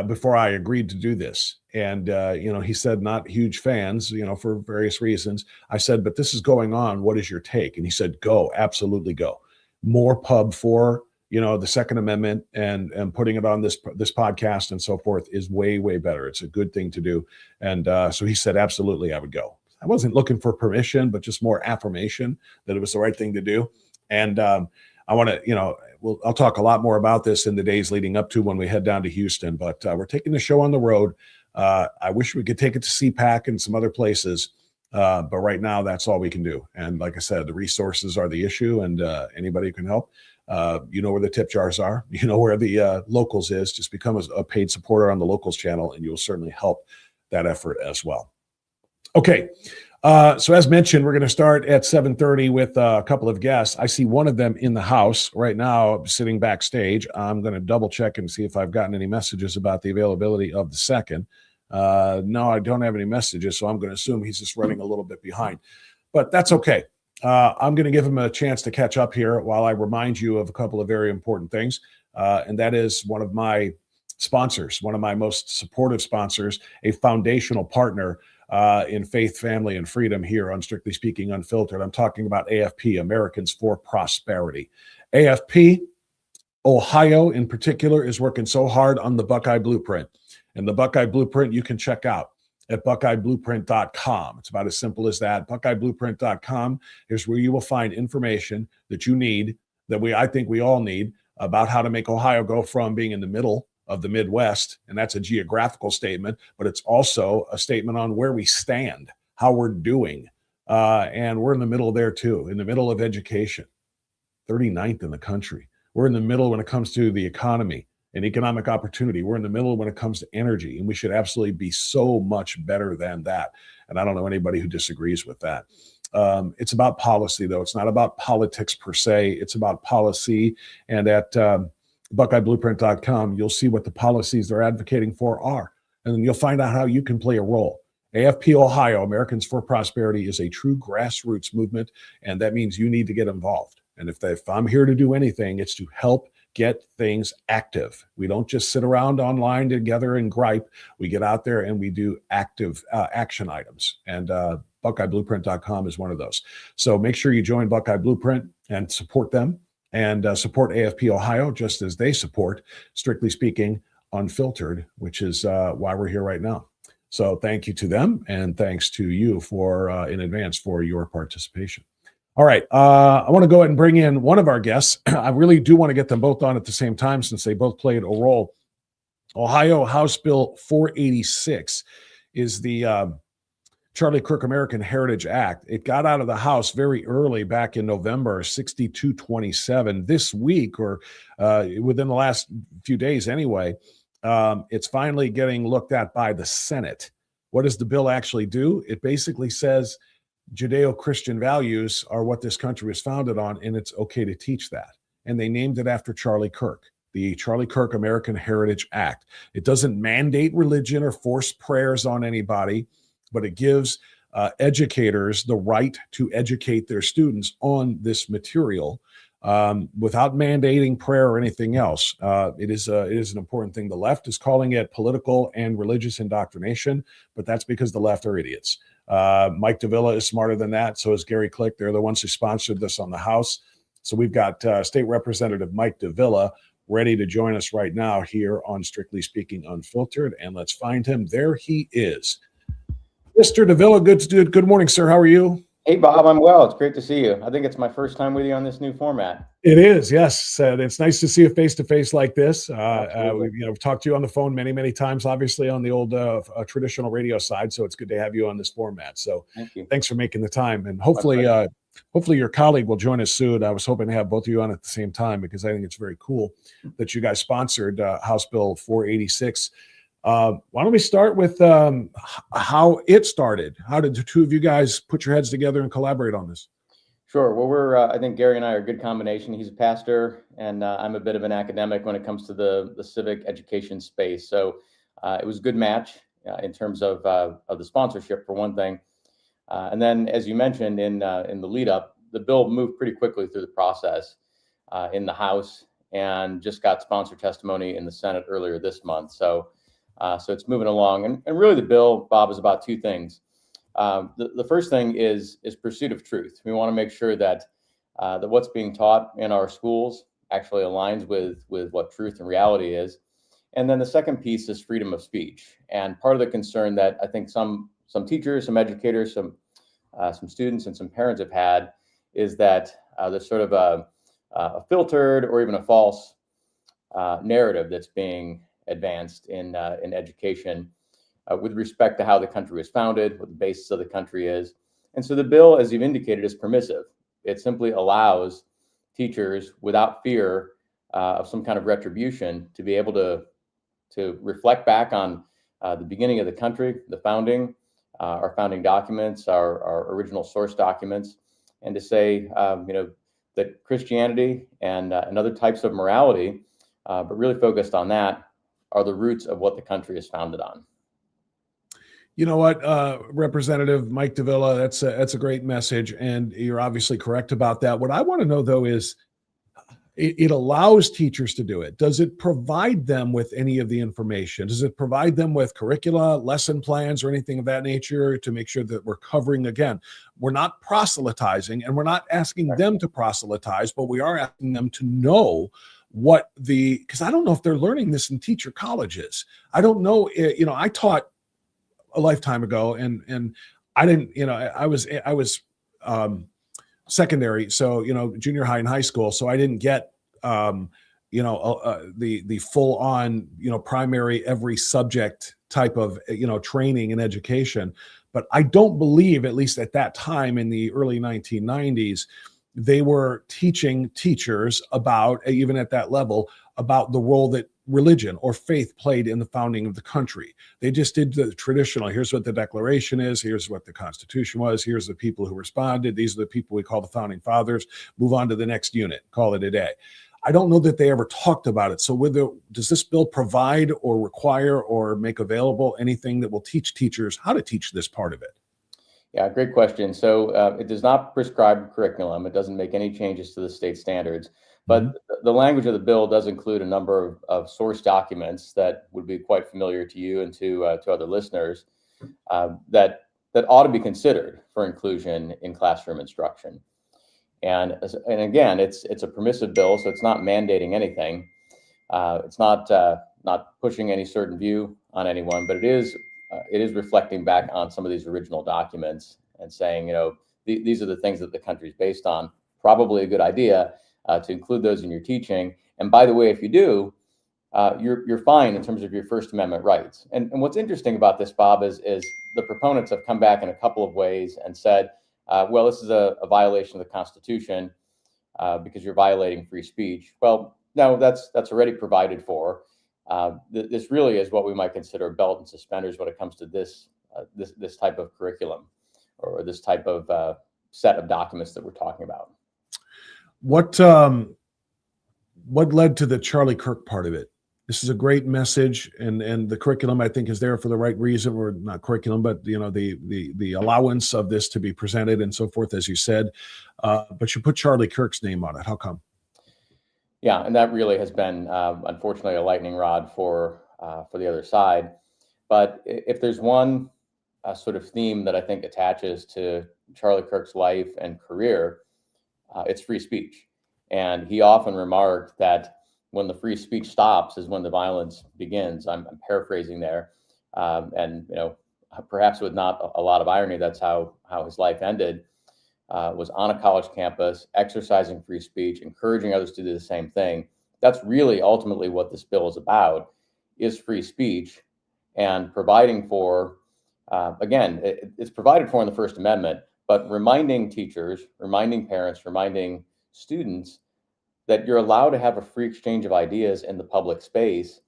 before I agreed to do this. And, he said, not huge fans, for various reasons. I said, but this is going on. What is your take? And he said, go, absolutely go. More pub for, the Second Amendment and putting it on this podcast and so forth is way, way better. It's a good thing to do. And so he said, absolutely, I would go. I wasn't looking for permission, but just more affirmation that it was the right thing to do. And I want to, I'll talk a lot more about this in the days leading up to when we head down to Houston, but we're taking the show on the road. I wish we could take it to CPAC and some other places, but right now that's all we can do. And like I said, the resources are the issue, and anybody who can help. Where the tip jars are, where the locals is. Just become a paid supporter on the locals channel, and you'll certainly help that effort as well. Okay. So as mentioned, we're going to start at 7:30 with a couple of guests. I see one of them in the house right now, sitting backstage. I'm going to double check and see if I've gotten any messages about the availability of the second. No, I don't have any messages, so I'm going to assume he's just running a little bit behind, but that's okay. I'm going to give him a chance to catch up here while I remind you of a couple of very important things. And that is one of my sponsors, one of my most supportive sponsors, a foundational partner, in faith, family, and freedom here on Strictly Speaking Unfiltered. I'm talking about AFP, Americans for Prosperity. AFP, Ohio in particular, is working so hard on the Buckeye Blueprint. And the Buckeye Blueprint you can check out at buckeyeblueprint.com. It's about as simple as that. Buckeyeblueprint.com is where you will find information that you need, that I think we all need, about how to make Ohio go from being in the middle of the Midwest, and that's a geographical statement, but it's also a statement on where we stand, how we're doing. And we're in the middle there too, in the middle of education, 39th in the country. We're in the middle when it comes to the economy and economic opportunity. We're in the middle when it comes to energy, and we should absolutely be so much better than that. And I don't know anybody who disagrees with that. It's about policy, though. It's not about politics per se. It's about policy. And at buckeyeblueprint.com, you'll see what the policies they're advocating for are. And then you'll find out how you can play a role. AFP Ohio, Americans for Prosperity, is a true grassroots movement, and that means you need to get involved. And if I'm here to do anything, it's to help get things active. We don't just sit around online together and gripe. We get out there and we do active action items. And buckeyeblueprint.com is one of those. So make sure you join Buckeye Blueprint and support them, and support AFP Ohio just as they support Strictly Speaking Unfiltered, which is why we're here right now. So thank you to them, and thanks to you for in advance for your participation. All right, I want to go ahead and bring in one of our guests. I really do want to get them both on at the same time since they both played a role. Ohio House Bill 486 is the Charlie Kirk American Heritage Act. It got out of the House very early back in November, 6227. This week, or within the last few days anyway, it's finally getting looked at by the Senate. What does the bill actually do? It basically says Judeo-Christian values are what this country is founded on, and it's okay to teach that. And they named it after Charlie Kirk, the Charlie Kirk American Heritage Act. It doesn't mandate religion or force prayers on anybody, but it gives educators the right to educate their students on this material without mandating prayer or anything else. It is an important thing. The left is calling it political and religious indoctrination, but that's because the left are idiots. Mike Dovilla is smarter than that. So is Gary Click. They're the ones who sponsored this on the House. So we've got State Representative Mike Dovilla ready to join us right now here on Strictly Speaking Unfiltered. And let's find him. There he is. Mr. Dovilla, good morning, sir. How are you? Hey, Bob, I'm well. It's great to see you. I think it's my first time with you on this new format. It is, yes. It's nice to see you face-to-face like this. We've talked to you on the phone many times, obviously on the old traditional radio side, so it's good to have you on this format. So thank you. Thanks for making the time. And hopefully your colleague will join us soon. I was hoping to have both of you on at the same time because I think it's very cool that you guys sponsored House Bill 486. Why don't we start with how it started? How did the two of you guys put your heads together and collaborate on this? Sure. Well, I think Gary and I are a good combination. He's a pastor, and I'm a bit of an academic when it comes to the civic education space. So it was a good match in terms of the sponsorship, for one thing. And then, as you mentioned in the lead up, the bill moved pretty quickly through the process in the House and just got sponsor testimony in the Senate earlier this month. So it's moving along. And really the bill, Bob, is about two things. The first thing is pursuit of truth. We want to make sure that what's being taught in our schools actually aligns with what truth and reality is. And then the second piece is freedom of speech. And part of the concern that I think some teachers, some educators, some students and some parents have had is that there's sort of a filtered or even a false narrative that's being advanced in education with respect to how the country was founded, what the basis of the country is. And so the bill, as you've indicated, is permissive. It simply allows teachers, without fear of some kind of retribution, to be able to reflect back on the beginning of the country, the founding, our founding documents, our original source documents, and to say, that Christianity and other types of morality, but really focused on that, are the roots of what the country is founded on. You know what, Representative Mike Dovilla, that's a great message, and you're obviously correct about that. What I want to know, though, is it allows teachers to do it. Does it provide them with any of the information? Does it provide them with curricula, lesson plans, or anything of that nature to make sure that we're covering, again, we're not proselytizing and we're not asking them to proselytize, but we are asking them to know what because I don't know if they're learning this in teacher colleges. I don't know, I taught a lifetime ago and I didn't, I was secondary, so junior high and high school, so I didn't get the full on primary every subject type of training and education. But I don't believe, at least at that time in the early 1990s, they were teaching teachers about, even at that level, about the role that religion or faith played in the founding of the country. They just did the traditional, here's what the Declaration is, here's what the Constitution was, here's the people who responded, these are the people we call the founding fathers, move on to the next unit, call it a day. I don't know that they ever talked about it. So does this bill provide or require or make available anything that will teach teachers how to teach this part of it? Yeah, great question. So it does not prescribe curriculum. It doesn't make any changes to the state standards. But the language of the bill does include a number of source documents that would be quite familiar to you and to other listeners that ought to be considered for inclusion in classroom instruction. And again, it's a permissive bill, so it's not mandating anything. It's not pushing any certain view on anyone, but it is reflecting back on some of these original documents and saying, these are the things that the country's based on. Probably a good idea to include those in your teaching. And by the way, if you do, you're fine in terms of your First Amendment rights. And what's interesting about this, Bob, is the proponents have come back in a couple of ways and said, well, this is a violation of the Constitution because you're violating free speech. Well, no, that's already provided for. This really is what we might consider a belt and suspenders when it comes to this type of curriculum or this type of set of documents that we're talking about. What led to the Charlie Kirk part of it? This is a great message, and the curriculum, I think, is there for the right reason, or not curriculum, but the allowance of this to be presented and so forth, as you said. But you put Charlie Kirk's name on it. How come? Yeah, and that really has been, unfortunately, a lightning rod for the other side. But if there's one sort of theme that I think attaches to Charlie Kirk's life and career, it's free speech. And he often remarked that when the free speech stops is when the violence begins. I'm paraphrasing there. And perhaps with not a lot of irony, that's how his life ended. Was on a college campus, exercising free speech, encouraging others to do the same thing. That's really ultimately what this bill is about, is free speech and providing for, again, it's provided for in the First Amendment, but reminding teachers, reminding parents, reminding students that you're allowed to have a free exchange of ideas in the public space,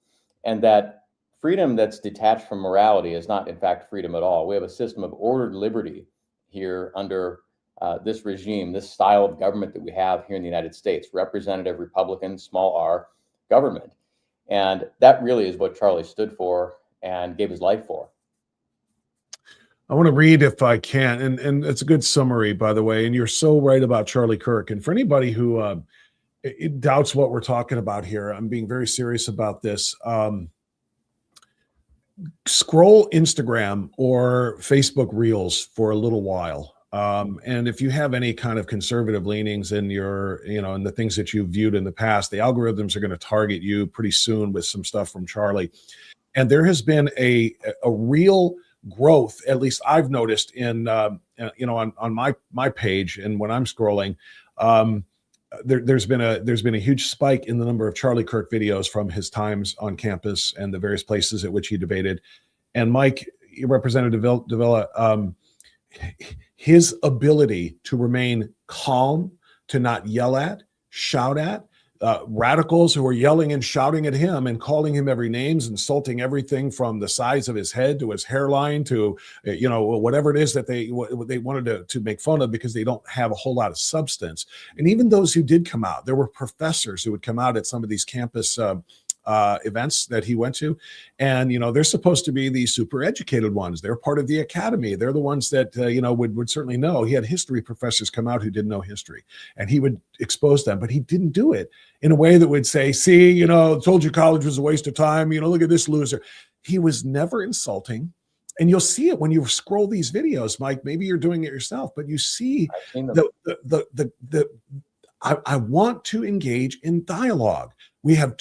and that freedom that's detached from morality is not, in fact, freedom at all. We have a system of ordered liberty here under this regime, this style of government that we have here in the United States, representative Republican, small r government. And that really is what Charlie stood for and gave his life for. I want to read, if I can, and it's a good summary, by the way, and you're so right about Charlie Kirk. And for anybody who doubts what we're talking about here, I'm being very serious about this. Scroll Instagram or Facebook Reels for a little while. And if you have any kind of conservative leanings in your, in the things that you've viewed in the past, the algorithms are going to target you pretty soon with some stuff from Charlie. And there has been a real growth, at least I've noticed in, on my page, and when I'm scrolling, there's been a huge spike in the number of Charlie Kirk videos from his times on campus and the various places at which he debated. And Mike, Representative Dovilla, his ability to remain calm, to not yell at, shout at, radicals who are yelling and shouting at him and calling him every names, insulting everything from the size of his head to his hairline to, whatever it is that they wanted to make fun of because they don't have a whole lot of substance. And even those who did come out, there were professors who would come out at some of these campus events that he went to. And, they're supposed to be the super educated ones. They're part of the academy. They're the ones that, would certainly know. He had history professors come out who didn't know history, and he would expose them, but he didn't do it in a way that would say, see, told you college was a waste of time. Look at this loser. He was never insulting. And you'll see it when you scroll these videos, Mike. Maybe you're doing it yourself, but you see I want to engage in dialogue. We have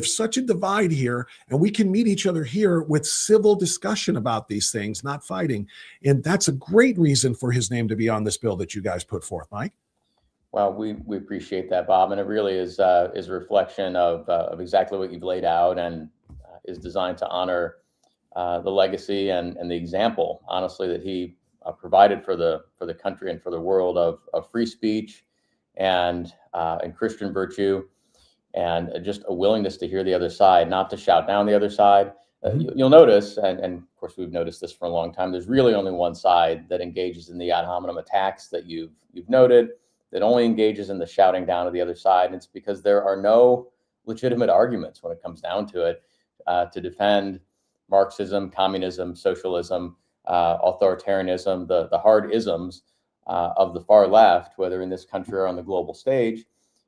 such a divide here, and we can meet each other here with civil discussion about these things, not fighting. And that's a great reason for his name to be on this bill that you guys put forth, Mike. Well, we appreciate that, Bob, and it really is a reflection of exactly what you've laid out, and is designed to honor the legacy and the example, honestly, that he provided for the country and for the world of free speech and Christian virtue, and just a willingness to hear the other side, not to shout down the other side. You'll notice, and of course we've noticed this for a long time, there's really only one side that engages in the ad hominem attacks that you've noted, that only engages in the shouting down of the other side. And it's because there are no legitimate arguments when it comes down to it to defend Marxism, communism, socialism, authoritarianism, the hard isms of the far left, whether in this country or on the global stage.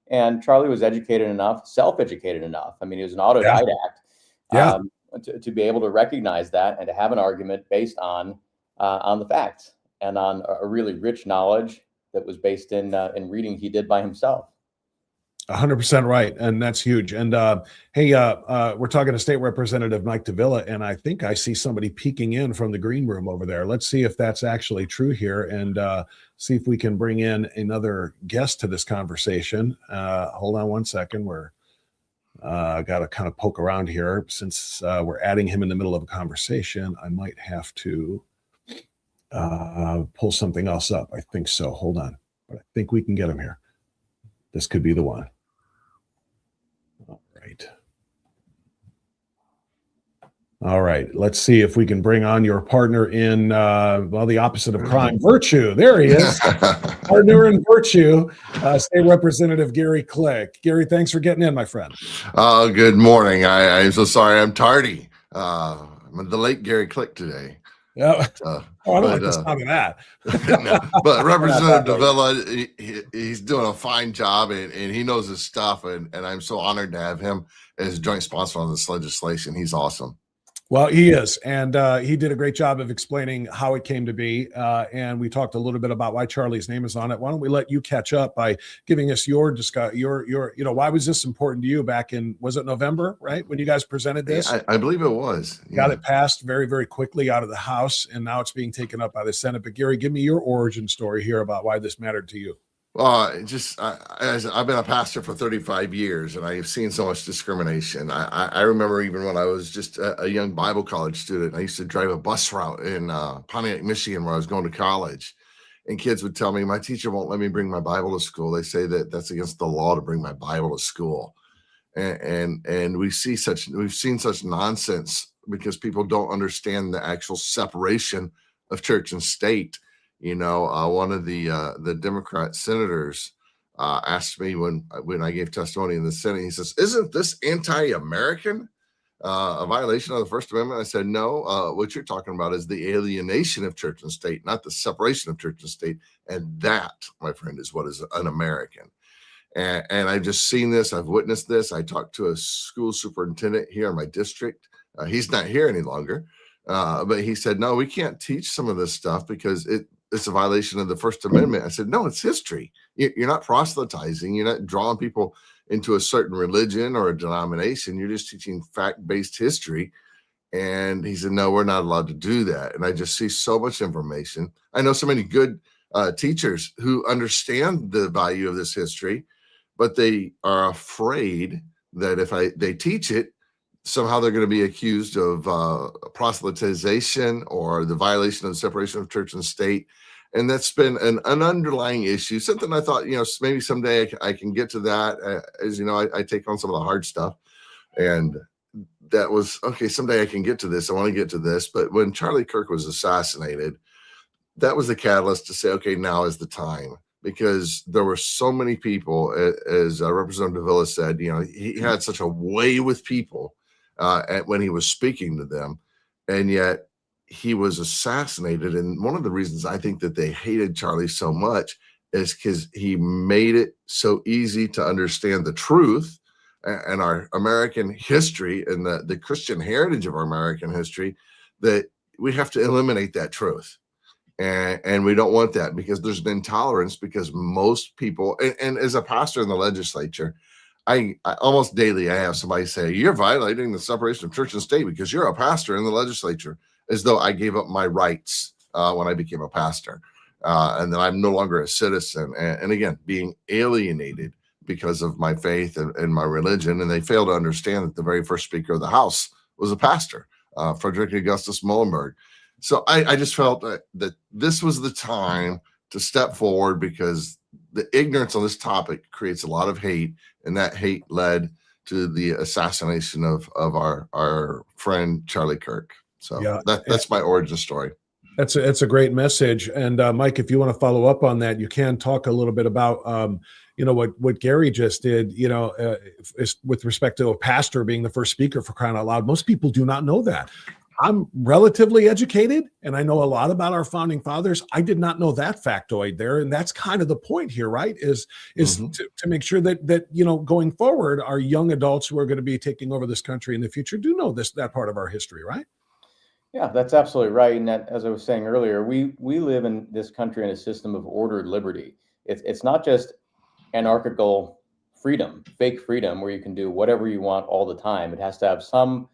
And Charlie was educated enough, self-educated enough. I mean, he was an autodidact to be able to recognize that and to have an argument based on the facts and on a really rich knowledge that was based in reading he did by himself. 100% right. And that's huge. And hey, we're talking to State Representative Mike Dovilla, and I think I see somebody peeking in from the green room over there. Let's see if that's actually true here, and see if we can bring in another guest to this conversation. Hold on one second. I got to kind of poke around here. Since we're adding him in the middle of a conversation, I might have to pull something else up. I think so. Hold on. But I think we can get him here. This could be the one. All right. Let's see if we can bring on your partner in, the opposite of crime, virtue. There he is. Partner in virtue, State Representative Gary Click. Gary, thanks for getting in, my friend. Good morning. I'm so sorry I'm tardy. I'm the late Gary Click today. Yeah. I don't like the sound of that. No, but Representative Dovilla, he's doing a fine job, and he knows his stuff, and I'm so honored to have him as joint sponsor on this legislation. He's awesome. Well, he is, and he did a great job of explaining how it came to be, and we talked a little bit about why Charlie's name is on it. Why don't we let you catch up by giving us your why was this important to you back in, was it November, right, when you guys presented this? I believe it was. Got it passed very, very quickly out of the House, and now it's being taken up by the Senate. But Gary, give me your origin story here about why this mattered to you. Well, I've been a pastor for 35 years, and I've seen so much discrimination. I remember even when I was just a young Bible college student, I used to drive a bus route in Pontiac, Michigan, where I was going to college. And kids would tell me, my teacher won't let me bring my Bible to school. They say that that's against the law to bring my Bible to school. And we've seen such nonsense because people don't understand the actual separation of church and state. One of the Democrat senators asked me when I gave testimony in the Senate, he says, "Isn't this anti-American, a violation of the First Amendment?" I said, "No, what you're talking about is the alienation of church and state, not the separation of church and state. And that, my friend, is what is un-American." And I've just seen this. I've witnessed this. I talked to a school superintendent here in my district. He's not here any longer, but he said, "No, we can't teach some of this stuff because it's a violation of the First Amendment." I said, "No, it's history. You're not proselytizing. You're not drawing people into a certain religion or a denomination. You're just teaching fact-based history." And he said, "No, we're not allowed to do that." And I just see so much information. I know so many good teachers who understand the value of this history, but they are afraid that if they teach it, somehow they're going to be accused of proselytization or the violation of the separation of church and state. And that's been an underlying issue, something I thought, maybe someday I can get to that. As you know, I take on some of the hard stuff. And that was, okay, someday I can get to this. I want to get to this. But when Charlie Kirk was assassinated, that was the catalyst to say, okay, now is the time because there were so many people, as Representative Dovilla said, he had such a way with people when he was speaking to them, and yet he was assassinated. And one of the reasons I think that they hated Charlie so much is because he made it so easy to understand the truth and our American history and the Christian heritage of our American history, that we have to eliminate that truth. And we don't want that, because there's been intolerance, because most people, and as a pastor in the legislature, I almost daily, I have somebody say, you're violating the separation of church and state because you're a pastor in the legislature, as though I gave up my rights when I became a pastor. And then I'm no longer a citizen. And again, being alienated because of my faith and my religion. And they fail to understand that the very first Speaker of the House was a pastor, Frederick Augustus Muhlenberg. So I just felt that this was the time to step forward, because the ignorance on this topic creates a lot of hate, and that hate led to the assassination of our friend Charlie Kirk. So yeah, that's my origin story. It's a great message. And Mike, if you want to follow up on that, you can talk a little bit about what Gary just did, with respect to a pastor being the first speaker, for crying out loud. Most people do not know that. I'm relatively educated, and I know a lot about our founding fathers. I did not know that factoid there, and that's kind of the point here, right? Is to make sure that going forward, our young adults who are going to be taking over this country in the future do know that part of our history, right? Yeah, that's absolutely right. And that, as I was saying earlier, we live in this country in a system of ordered liberty. It's not just anarchical freedom, fake freedom, where you can do whatever you want all the time. It has to have some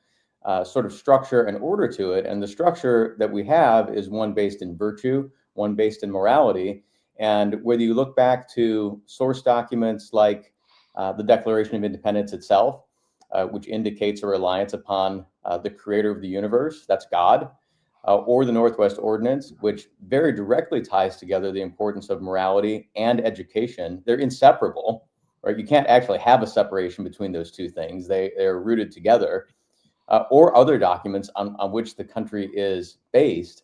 sort of structure and order to it. And the structure that we have is one based in virtue, one based in morality. And whether you look back to source documents like the Declaration of Independence itself, which indicates a reliance upon the creator of the universe, that's God, or the Northwest Ordinance, which very directly ties together the importance of morality and education. They're inseparable, right? You can't actually have a separation between those two things. They're rooted together. Or other documents on which the country is based,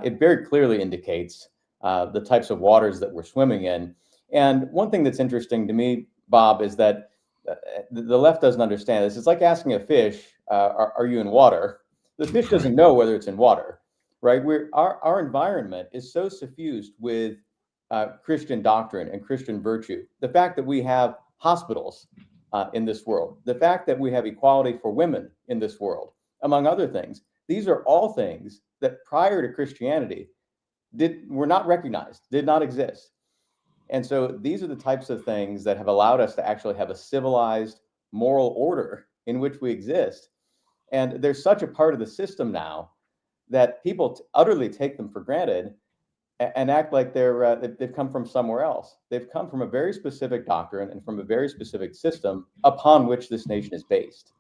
it very clearly indicates the types of waters that we're swimming in. And one thing that's interesting to me, Bob, is that the left doesn't understand this. It's like asking a fish, are you in water? The fish doesn't know whether it's in water, right? Our environment is so suffused with Christian doctrine and Christian virtue. The fact that we have hospitals in this world, the fact that we have equality for women in this world, among other things, these are all things that prior to Christianity were not recognized, did not exist. And so these are the types of things that have allowed us to actually have a civilized moral order in which we exist. And they're such a part of the system now that people utterly take them for granted and act like they've come from somewhere else. They've come from a very specific doctrine and from a very specific system upon which this nation is based.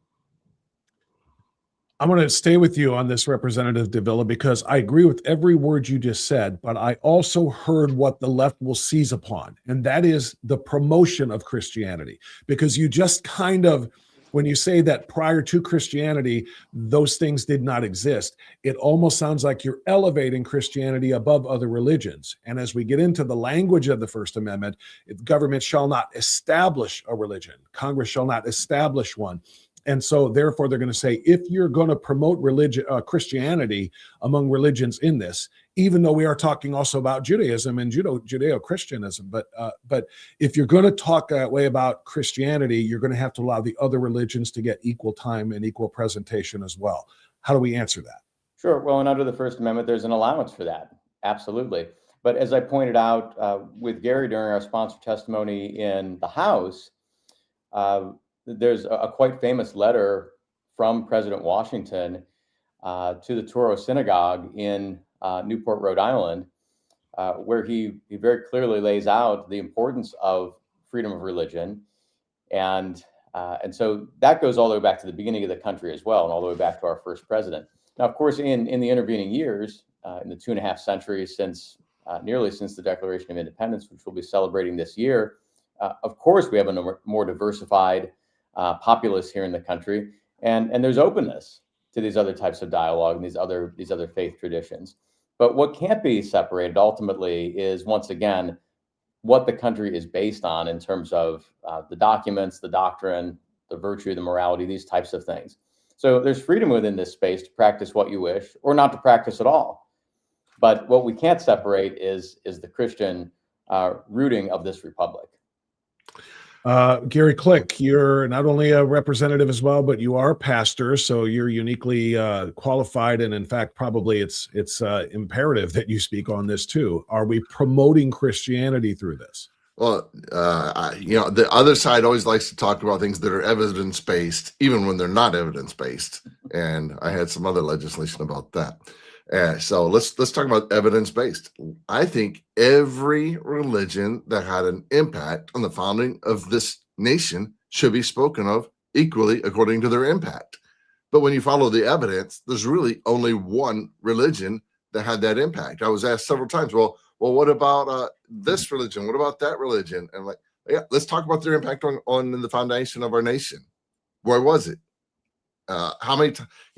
I'm going to stay with you on this, Representative Dovilla, because I agree with every word you just said, but I also heard what the left will seize upon, and that is the promotion of Christianity. Because you just kind of, when you say that prior to Christianity, those things did not exist, it almost sounds like you're elevating Christianity above other religions. And as we get into the language of the First Amendment, government shall not establish a religion. Congress shall not establish one. And so therefore, they're going to say, if you're going to promote Christianity among religions in this, even though we are talking also about Judaism and Judeo-Christianism, but if you're going to talk that way about Christianity, you're going to have to allow the other religions to get equal time and equal presentation as well. How do we answer that? Sure. Well, and under the First Amendment, there's an allowance for that. Absolutely. But as I pointed out with Gary during our sponsor testimony in the House, there's a quite famous letter from President Washington to the Touro Synagogue in Newport, Rhode Island, where he very clearly lays out the importance of freedom of religion. And so that goes all the way back to the beginning of the country as well, and all the way back to our first president. Now, of course, in the intervening years, in the 2.5 centuries nearly since the Declaration of Independence, which we'll be celebrating this year, of course, we have a more diversified populace here in the country, and there's openness to these other types of dialogue and these other faith traditions. But what can't be separated ultimately is, once again, what the country is based on in terms of the documents, the doctrine, the virtue, the morality, these types of things. So there's freedom within this space to practice what you wish or not to practice at all. But what we can't separate is the Christian rooting of this republic. Gary Click, you're not only a representative as well, but you are a pastor, so you're uniquely qualified, and in fact, probably it's imperative that you speak on this too. Are we promoting Christianity through this? Well, the other side always likes to talk about things that are evidence-based, even when they're not evidence-based. And I had some other legislation about that. So let's talk about evidence-based. I think every religion that had an impact on the founding of this nation should be spoken of equally according to their impact. But when you follow the evidence, there's really only one religion that had that impact. I was asked several times, well, what about this religion? What about that religion? And like, yeah, let's talk about their impact on the foundation of our nation. Where was it? How many?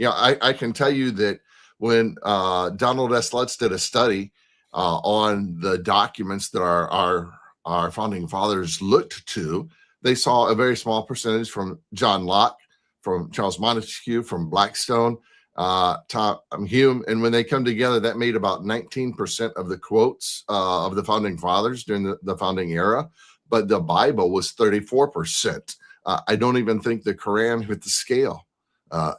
I can tell you that when Donald S. Lutz did a study on the documents that our founding fathers looked to, they saw a very small percentage from John Locke, from Charles Montesquieu, from Blackstone, Tom Hume, and when they come together, that made about 19% of the quotes of the founding fathers during the founding era, but the Bible was 34%. I don't even think the Quran hit the scale.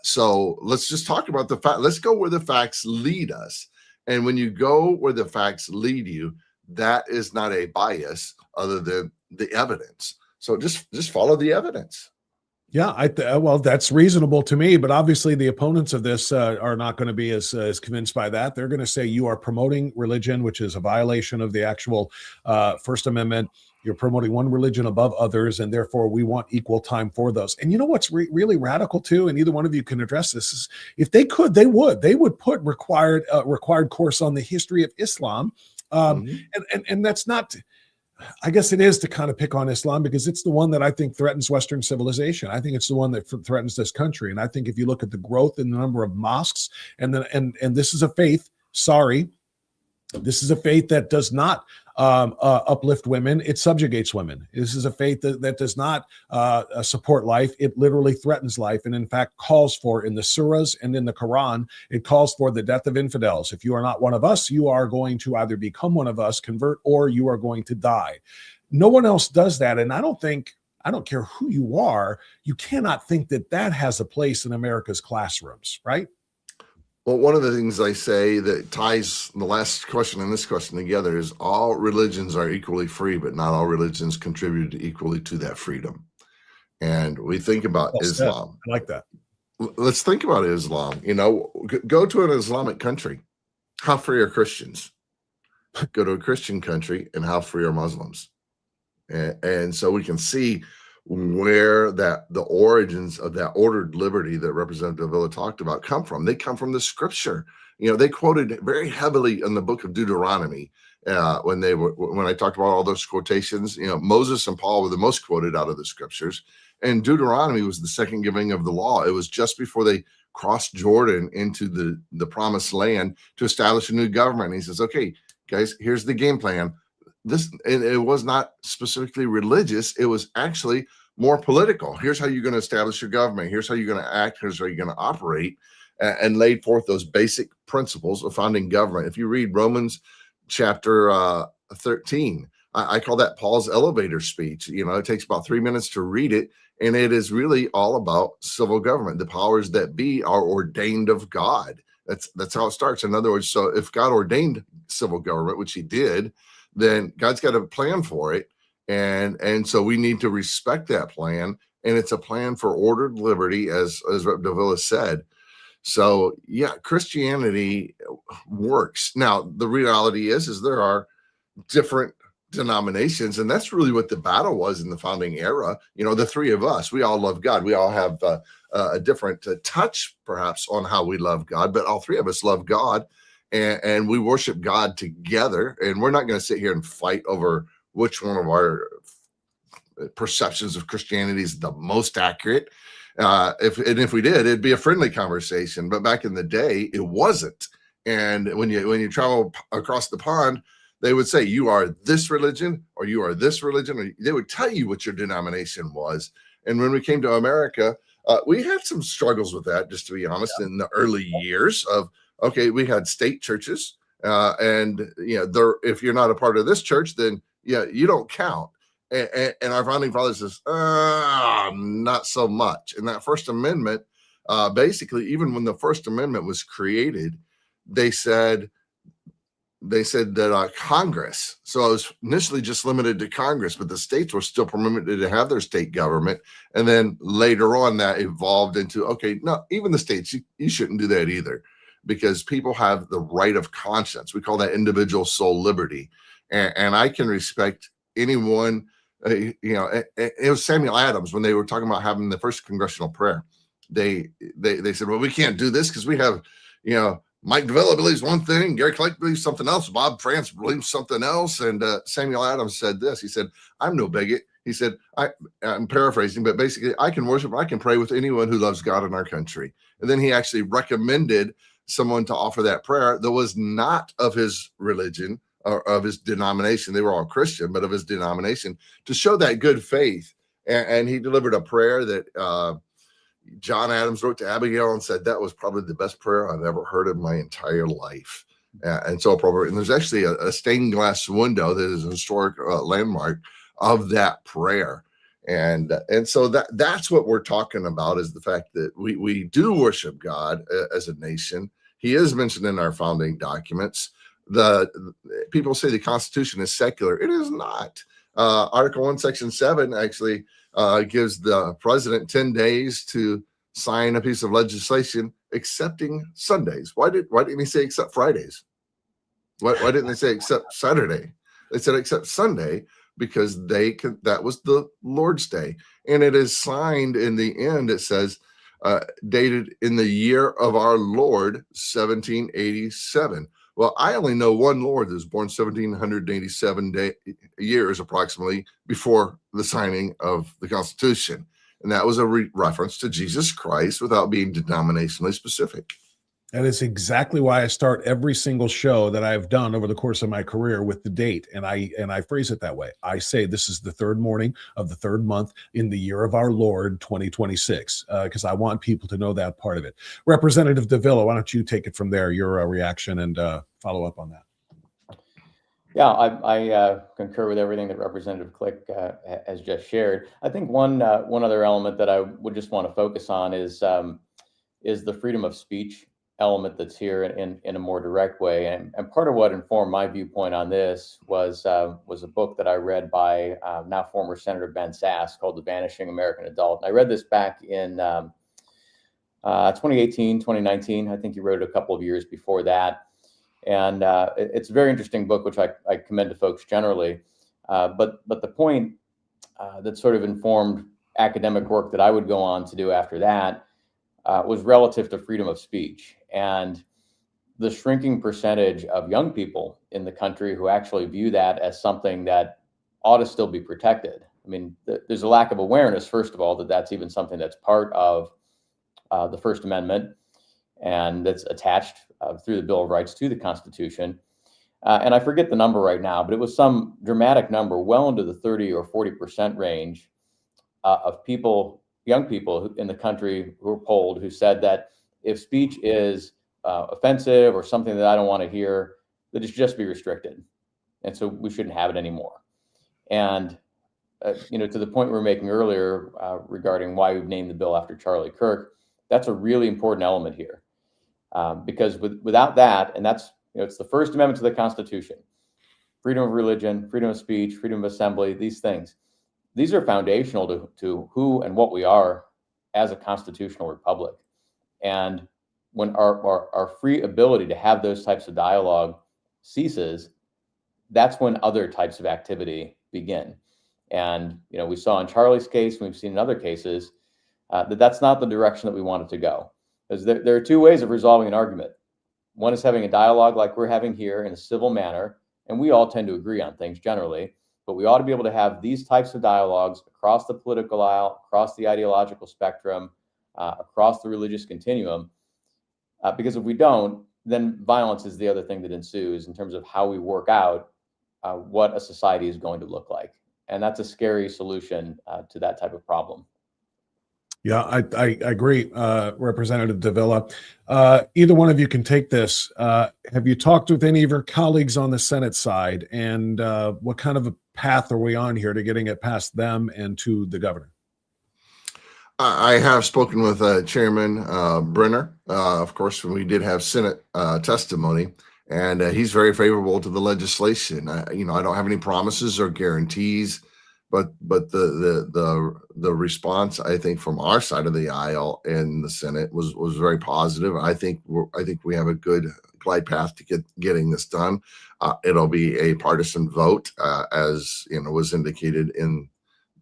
So let's just talk about the fact. Let's go where the facts lead us. And when you go where the facts lead you, that is not a bias other than the evidence. So just follow the evidence. Yeah, well, that's reasonable to me, but obviously the opponents of this are not going to be as convinced by that. They're going to say you are promoting religion, which is a violation of the actual First Amendment. You're promoting one religion above others, and therefore we want equal time for those. And you know what's really radical too, and either one of you can address this, is if they could, they would put required course on the history of Islam, and that's not. I guess it is to kind of pick on Islam because it's the one that I think threatens Western civilization. I think it's the one that threatens this country. And I think if you look at the growth in the number of mosques, and this is a faith, this is a faith that does not uplift women. It subjugates women. This is a faith that does not support life. It literally threatens life. And in fact, calls for, in the surahs and in the Quran, it calls for the death of infidels. If you are not one of us, you are going to either become one of us, convert, or you are going to die. No one else does that. And I don't care who you are, you cannot think that has a place in America's classrooms, right? Well, one of the things I say that ties the last question and this question together is all religions are equally free, but not all religions contribute equally to that freedom. And we think about Islam. I like that. Let's think about Islam. Go to an Islamic country. How free are Christians? Go to a Christian country, and how free are Muslims? And so we can see where the origins of that ordered liberty that Representative Dovilla talked about come from. They come from the scripture. They quoted very heavily in the book of Deuteronomy when I talked about all those quotations. Moses and Paul were the most quoted out of the scriptures, and Deuteronomy was the second giving of the law. It was just before they crossed Jordan into the promised land to establish a new government. And he says, "Okay, guys, here's the game plan." It was not specifically religious. It was actually more political. Here's how you're going to establish your government. Here's how you're going to act. Here's how you're going to operate, and laid forth those basic principles of founding government. If you read Romans chapter 13, I call that Paul's elevator speech. It takes about 3 minutes to read it, and it is really all about civil government. The powers that be are ordained of God. That's how it starts. In other words, so if God ordained civil government, which he did, then God's got a plan for it. And so we need to respect that plan. And it's a plan for ordered liberty, as Rep. Dovilla said. So yeah, Christianity works. Now, the reality is there are different denominations, and that's really what the battle was in the founding era. The three of us, we all love God. We all have a different touch perhaps on how we love God, but all three of us love God. And we worship God together, and we're not going to sit here and fight over which one of our perceptions of Christianity is the most accurate. If we did, it'd be a friendly conversation. But back in the day, it wasn't. And when you travel across the pond, They would say, you are this religion, or you are this religion, or they would tell you what your denomination was. And when we came to America, we had some struggles with that, just to be honest, in the early years of, okay, we had state churches, and if you're not a part of this church, then you don't count. And our founding fathers says, not so much. And that First Amendment, basically, even when the First Amendment was created, they said that Congress, so it was initially just limited to Congress, but the states were still permitted to have their state government. And then later on that evolved into, okay, no, even the states, you shouldn't do that either, because people have the right of conscience. We call that individual soul liberty. And I can respect anyone, it was Samuel Adams, when they were talking about having the first congressional prayer. They said, well, we can't do this because we have, Mike Dovilla believes one thing, Gary Clark believes something else, Bob France believes something else. And Samuel Adams said this. He said, I'm no bigot. He said, I'm paraphrasing, but basically, I can worship, I can pray with anyone who loves God in our country. And then he actually recommended someone to offer that prayer that was not of his religion or of his denomination. They were all Christian, but of his denomination, to show that good faith. And he delivered a prayer that John Adams wrote to Abigail and said that was probably the best prayer I've ever heard in my entire life. And so appropriate. And there's actually a stained glass window that is a historic landmark of that prayer. And so that's what we're talking about, is the fact that we do worship God as a nation. He is mentioned in our founding documents. The people say the Constitution is secular. It is not. Article 1, Section 7 actually gives the president 10 days to sign a piece of legislation accepting Sundays. Why didn't he say except Fridays? Why didn't they say except Saturday? They said except Sunday, because that was the Lord's Day. And it is signed in the end. It says, dated in the year of our Lord, 1787. Well, I only know one Lord that was born 1787 years approximately before the signing of the Constitution. And that was a reference to Jesus Christ without being denominationally specific. That is exactly why I start every single show that I've done over the course of my career with the date. And I phrase it that way. I say this is the third morning of the third month in the year of our Lord, 2026, because I want people to know that part of it. Representative Dovilla, why don't you take it from there, your reaction, and follow up on that? Yeah, I concur with everything that Representative Click has just shared. I think one other element that I would just want to focus on is the freedom of speech element that's here in a more direct way. And part of what informed my viewpoint on this was a book that I read by now former Senator Ben Sasse called The Vanishing American Adult. And I read this back in 2018, 2019. I think he wrote it a couple of years before that. And it's a very interesting book, which I commend to folks generally. But the point that sort of informed academic work that I would go on to do after that was relative to freedom of speech and the shrinking percentage of young people in the country who actually view that as something that ought to still be protected. I mean, there's a lack of awareness, first of all, that that's even something that's part of the First Amendment and that's attached through the Bill of Rights to the Constitution. And I forget the number right now, but it was some dramatic number, well into the 30 or 40% range of people, young people in the country who were polled, who said that if speech is offensive or something that I don't want to hear, that it should just be restricted. And so we shouldn't have it anymore. And, to the point we were making earlier regarding why we've named the bill after Charlie Kirk, that's a really important element here. Because without that, and that's, it's the First Amendment to the Constitution, freedom of religion, freedom of speech, freedom of assembly, these things. These are foundational to who and what we are as a constitutional republic. And when our free ability to have those types of dialogue ceases, that's when other types of activity begin. And, we saw in Charlie's case, and we've seen in other cases, that's not the direction that we want it to go. Because there are two ways of resolving an argument. One is having a dialogue like we're having here in a civil manner, and we all tend to agree on things generally. But we ought to be able to have these types of dialogues across the political aisle, across the ideological spectrum, across the religious continuum. Because if we don't, then violence is the other thing that ensues in terms of how we work out what a society is going to look like. And that's a scary solution to that type of problem. Yeah, I agree, Representative Dovilla. Either one of you can take this. Have you talked with any of your colleagues on the Senate side, and what kind of a path are we on here to getting it past them and to the governor? I have spoken with Chairman Brenner. Of course, when we did have Senate testimony, and he's very favorable to the legislation. I don't have any promises or guarantees, but the response, I think, from our side of the aisle in the Senate was very positive. I think we have a good glide path to getting this done. It'll be a partisan vote, as was indicated in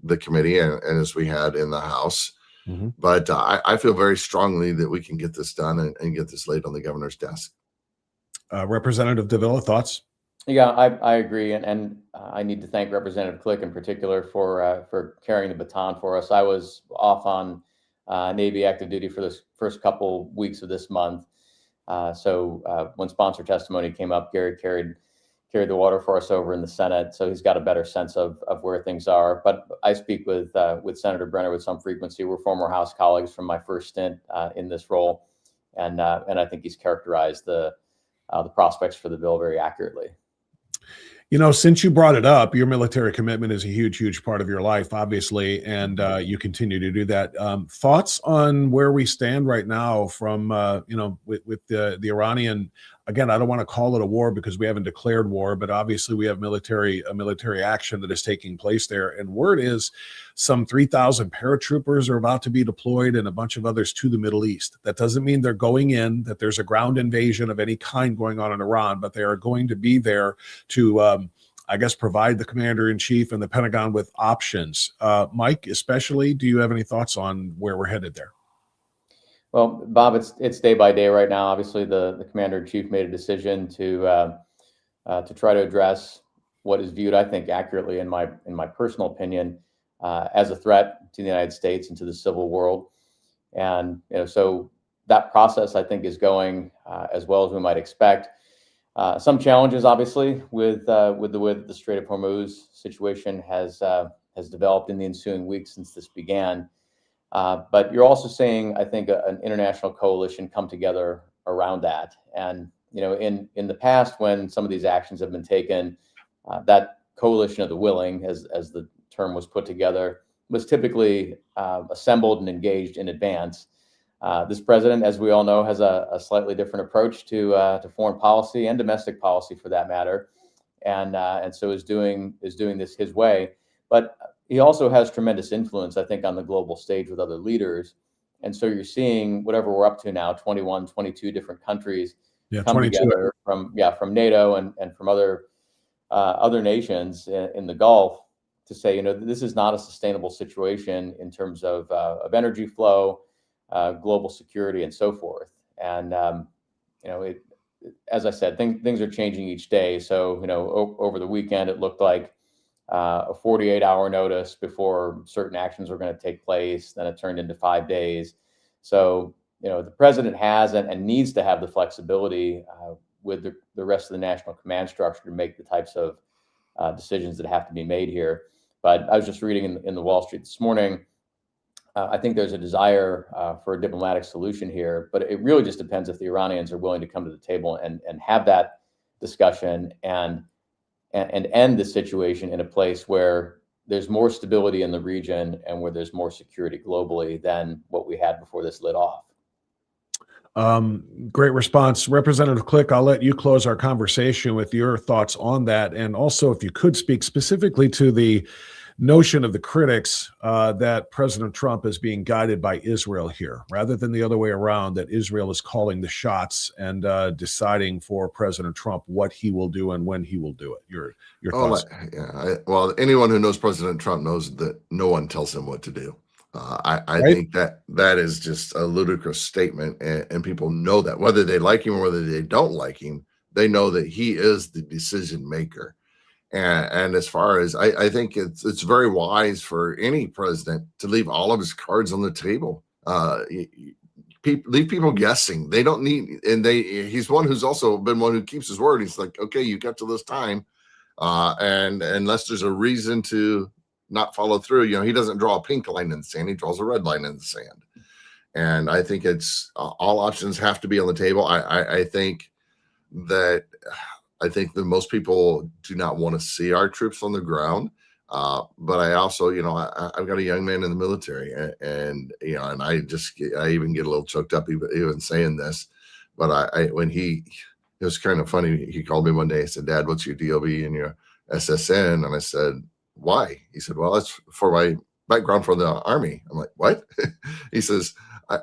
the committee and as we had in the House. Mm-hmm. But I feel very strongly that we can get this done and get this laid on the governor's desk. Representative Dovilla, thoughts? Yeah, I agree, and I need to thank Representative Click in particular for carrying the baton for us. I was off on Navy active duty for this first couple weeks of this month, so when sponsor testimony came up, Gary carried the water for us over in the Senate, so he's got a better sense of where things are. But I speak with Senator Brenner with some frequency. We're former House colleagues from my first stint in this role, and I think he's characterized the prospects for the bill very accurately. Since you brought it up, your military commitment is a huge part of your life, obviously, and you continue to do that. Thoughts on where we stand right now from, with the Iranian, again, I don't want to call it a war because we haven't declared war, but obviously we have military action that is taking place there. And word is some 3,000 paratroopers are about to be deployed and a bunch of others to the Middle East. That doesn't mean they're going in, that there's a ground invasion of any kind going on in Iran, but they are going to be there to, provide the commander in chief and the Pentagon with options. Mike, especially, do you have any thoughts on where we're headed there? Well, Bob, it's day by day right now. Obviously, the commander in chief made a decision to try to address what is viewed, I think, accurately in my personal opinion, as a threat to the United States and to the civil world. And so that process, I think, is going as well as we might expect. Some challenges, obviously, with the way that the Strait of Hormuz situation has developed in the ensuing weeks since this began. But you're also seeing, I think, an international coalition come together around that. And in the past, when some of these actions have been taken, that coalition of the willing, as the term was put together, was typically assembled and engaged in advance. This president, as we all know, has a slightly different approach to foreign policy and domestic policy, for that matter, and so is doing this his way. But he also has tremendous influence, I think, on the global stage with other leaders. And so you're seeing whatever we're up to now, 21, 22 different countries come 22. Together from NATO and from other nations in the Gulf to say, this is not a sustainable situation in terms of energy flow, global security, and so forth. And, as I said, things are changing each day. So, over the weekend, it looked like a 48-hour notice before certain actions were going to take place. Then it turned into 5 days. So, the president has and needs to have the flexibility with the rest of the national command structure to make the types of decisions that have to be made here. But I was just reading in the Wall Street this morning, I think there's a desire for a diplomatic solution here, but it really just depends if the Iranians are willing to come to the table and have that discussion and end the situation in a place where there's more stability in the region and where there's more security globally than what we had before this lit off. Great response. Representative Click, I'll let you close our conversation with your thoughts on that. And also, if you could speak specifically to the notion of the critics that President Trump is being guided by Israel here, rather than the other way around, that Israel is calling the shots and deciding for President Trump what he will do and when he will do it. Your thoughts? Well, anyone who knows President Trump knows that no one tells him what to do. I think that is just a ludicrous statement, and people know that, whether they like him or whether they don't like him, they know that he is the decision maker. And as far as I think it's very wise for any president to leave all of his cards on the table. Leave people guessing. They don't need, and he's one who's also been one who keeps his word. He's like, okay, you got to this time. And unless there's a reason to not follow through, he doesn't draw a pink line in the sand, he draws a red line in the sand. And I think it's all options have to be on the table. I think that most people do not want to see our troops on the ground. But I also, I've got a young man in the military, and I even get a little choked up even saying this. But it was kind of funny. He called me one day. He said, "Dad, what's your DOB and your SSN?" And I said, "Why?" He said, "Well, that's for my background for the Army." I'm like, "What?" He says,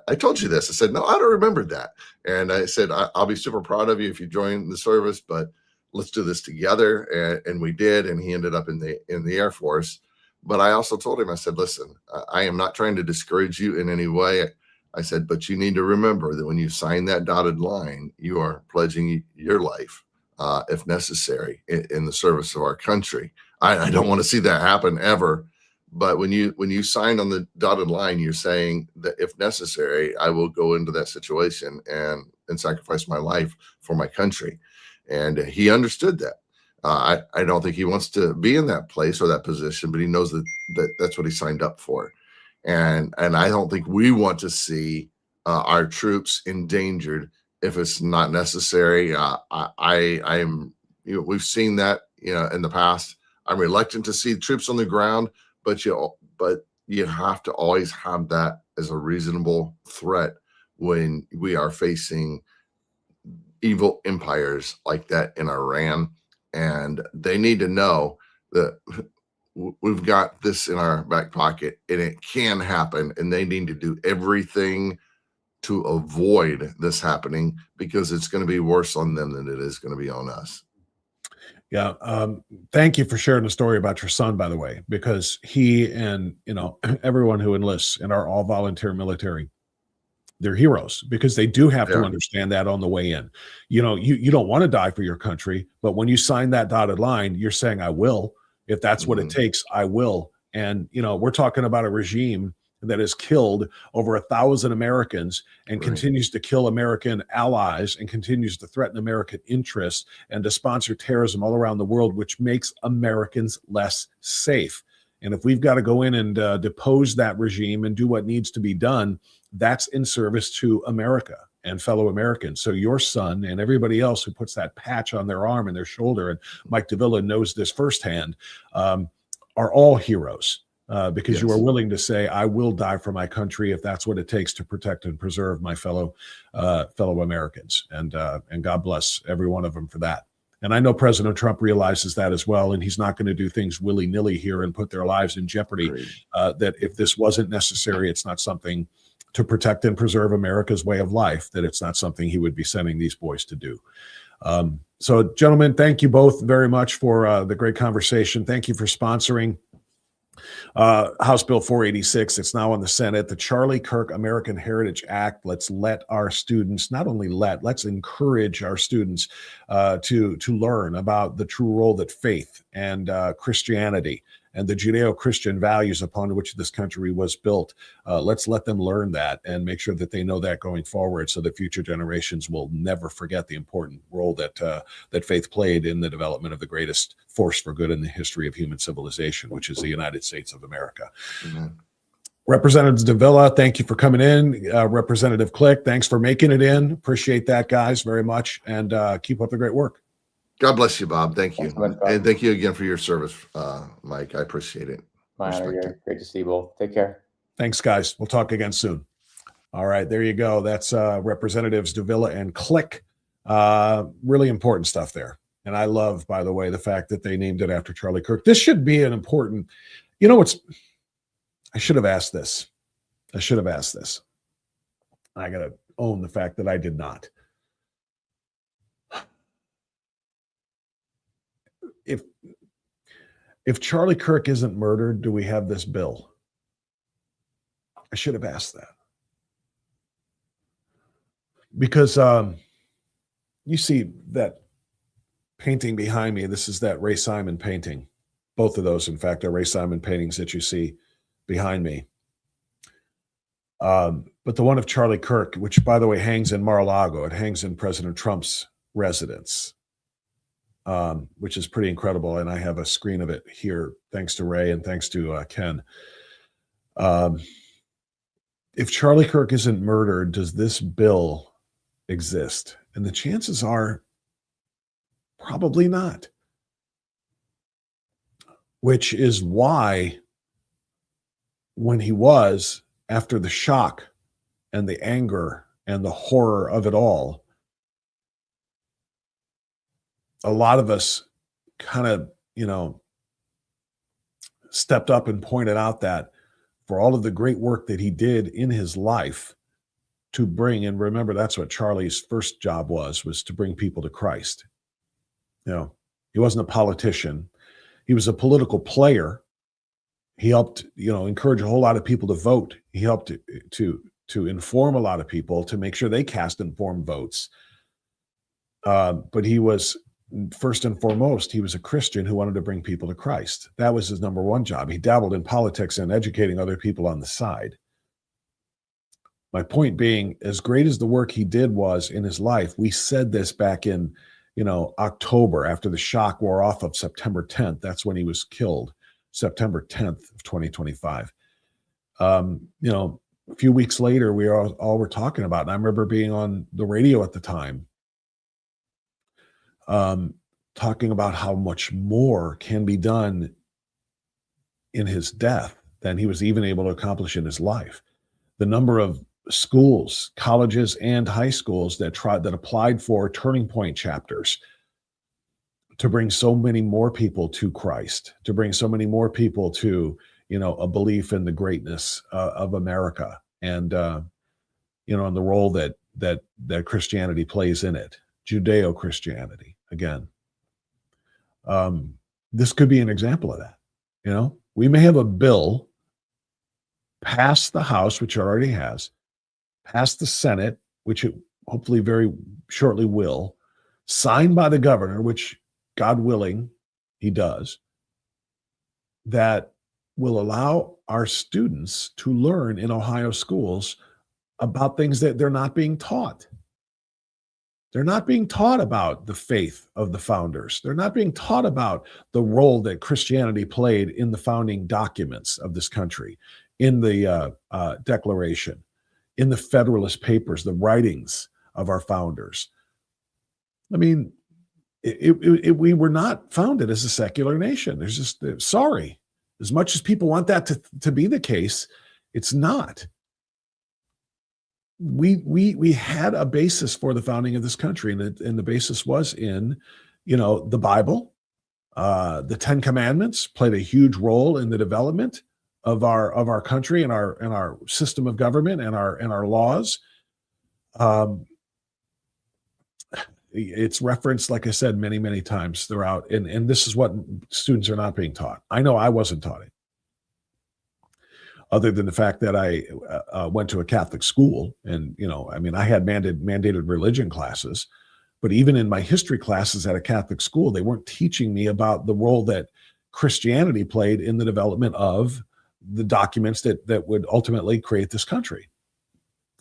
I told you this. I said, "No, I don't remember that." And I said, "I'll be super proud of you if you join the service, but let's do this together." And we did. And he ended up in the Air Force. But I also told him, I said, "Listen, I am not trying to discourage you in any way." I said, "But you need to remember that when you sign that dotted line, you are pledging your life, if necessary, in the service of our country." I don't want to see that happen ever. But when you sign on the dotted line, you're saying that if necessary, I will go into that situation and sacrifice my life for my country. And he understood that. I don't think he wants to be in that place or that position, but he knows that's what he signed up for. And I don't think we want to see our troops endangered if it's not necessary. We've seen that, in the past. I'm reluctant to see troops on the ground, but you have to always have that as a reasonable threat when we are facing evil empires like that in Iran. And they need to know that we've got this in our back pocket and it can happen. And they need to do everything to avoid this happening, because it's going to be worse on them than it is going to be on us. Yeah. Thank you for sharing the story about your son, by the way, because he and, everyone who enlists in our all volunteer military, they're heroes, because they do have to understand that on the way in. You don't want to die for your country, but when you sign that dotted line, you're saying, "I will, if that's what it takes, I will." And, we're talking about a regime that has killed over 1,000 Americans and continues to kill American allies and continues to threaten American interests and to sponsor terrorism all around the world, which makes Americans less safe. And if we've got to go in and depose that regime and do what needs to be done, that's in service to America and fellow Americans. So your son and everybody else who puts that patch on their arm and their shoulder, and Mike Dovilla knows this firsthand, are all heroes. Because you are willing to say, "I will die for my country if that's what it takes to protect and preserve my fellow Americans." And God bless every one of them for that. And I know President Trump realizes that as well, and he's not going to do things willy-nilly here and put their lives in jeopardy. That if this wasn't necessary, it's not something to protect and preserve America's way of life, that it's not something he would be sending these boys to do. So, gentlemen, thank you both very much for the great conversation. Thank you for sponsoring House Bill 486. It's now on the Senate, the Charlie Kirk American Heritage Act. Let's let our students, let's encourage our students to learn about the true role that faith and Christianity and the Judeo-Christian values upon which this country was built. Let's let them learn that and make sure that they know that going forward, so that future generations will never forget the important role that faith played in the development of the greatest force for good in the history of human civilization, which is the United States of America. Amen. Representative Dovilla, thank you for coming in. Representative Click, thanks for making it in. Appreciate that, guys, very much. And keep up the great work. God bless you, Bob. Thank you. And thank you again for your service, Mike. I appreciate it. My honor. Great to see you both. Take care. Thanks, guys. We'll talk again soon. All right, there you go. That's Representatives Dovilla and Click. Really important stuff there. And I love, by the way, the fact that they named it after Charlie Kirk. This should be an important, I should have asked this. I got to own the fact that I did not. If Charlie Kirk isn't murdered, do we have this bill? I should have asked that. Because you see that painting behind me. This is that Ray Simon painting. Both of those, in fact, are Ray Simon paintings that you see behind me. But the one of Charlie Kirk, which, by the way, hangs in Mar-a-Lago, it hangs in President Trump's residence. which is pretty incredible. And I have a screen of it here, thanks to Ray and thanks to Ken. If Charlie Kirk isn't murdered, does this bill exist? And the chances are probably not. Which is why when he was, after the shock and the anger and the horror of it all, a lot of us kind of, stepped up and pointed out that for all of the great work that he did in his life to bring, and remember, that's what Charlie's first job was to bring people to Christ. He wasn't a politician. He was a political player. He helped, encourage a whole lot of people to vote. He helped to inform a lot of people to make sure they cast informed votes. But he was, first and foremost, he was a Christian who wanted to bring people to Christ. That was his number one job. He dabbled in politics and educating other people on the side. My point being, as great as the work he did was in his life, we said this back in, October, after the shock wore off of September 10th. That's when he was killed, September 10th of 2025. A few weeks later, we all were talking about, and I remember being on the radio at the time, talking about how much more can be done in his death than he was even able to accomplish in his life. The number of schools, colleges, and high schools that applied for Turning Point chapters to bring so many more people to Christ, to bring so many more people to, a belief in the greatness of America and, and the role that Christianity plays in it, Judeo-Christianity. Again, this could be an example of that. We may have a bill pass the House, which it already has, pass the Senate, which it hopefully very shortly will, signed by the governor, which God willing, he does, that will allow our students to learn in Ohio schools about things that they're not being taught. They're not being taught about the faith of the founders. They're not being taught about the role that Christianity played in the founding documents of this country, in the Declaration, in the Federalist Papers, the writings of our founders. I mean, we were not founded as a secular nation. There's just, sorry, as much as people want that to be the case, it's not. We had a basis for the founding of this country, and the basis was in, the Bible. The Ten Commandments played a huge role in the development of our country and our system of government and our laws. It's referenced, like I said, many, many times throughout, and this is what students are not being taught. I know I wasn't taught it, other than the fact that I went to a Catholic school, and I had mandated religion classes, but even in my history classes at a Catholic school, they weren't teaching me about the role that Christianity played in the development of the documents that would ultimately create this country.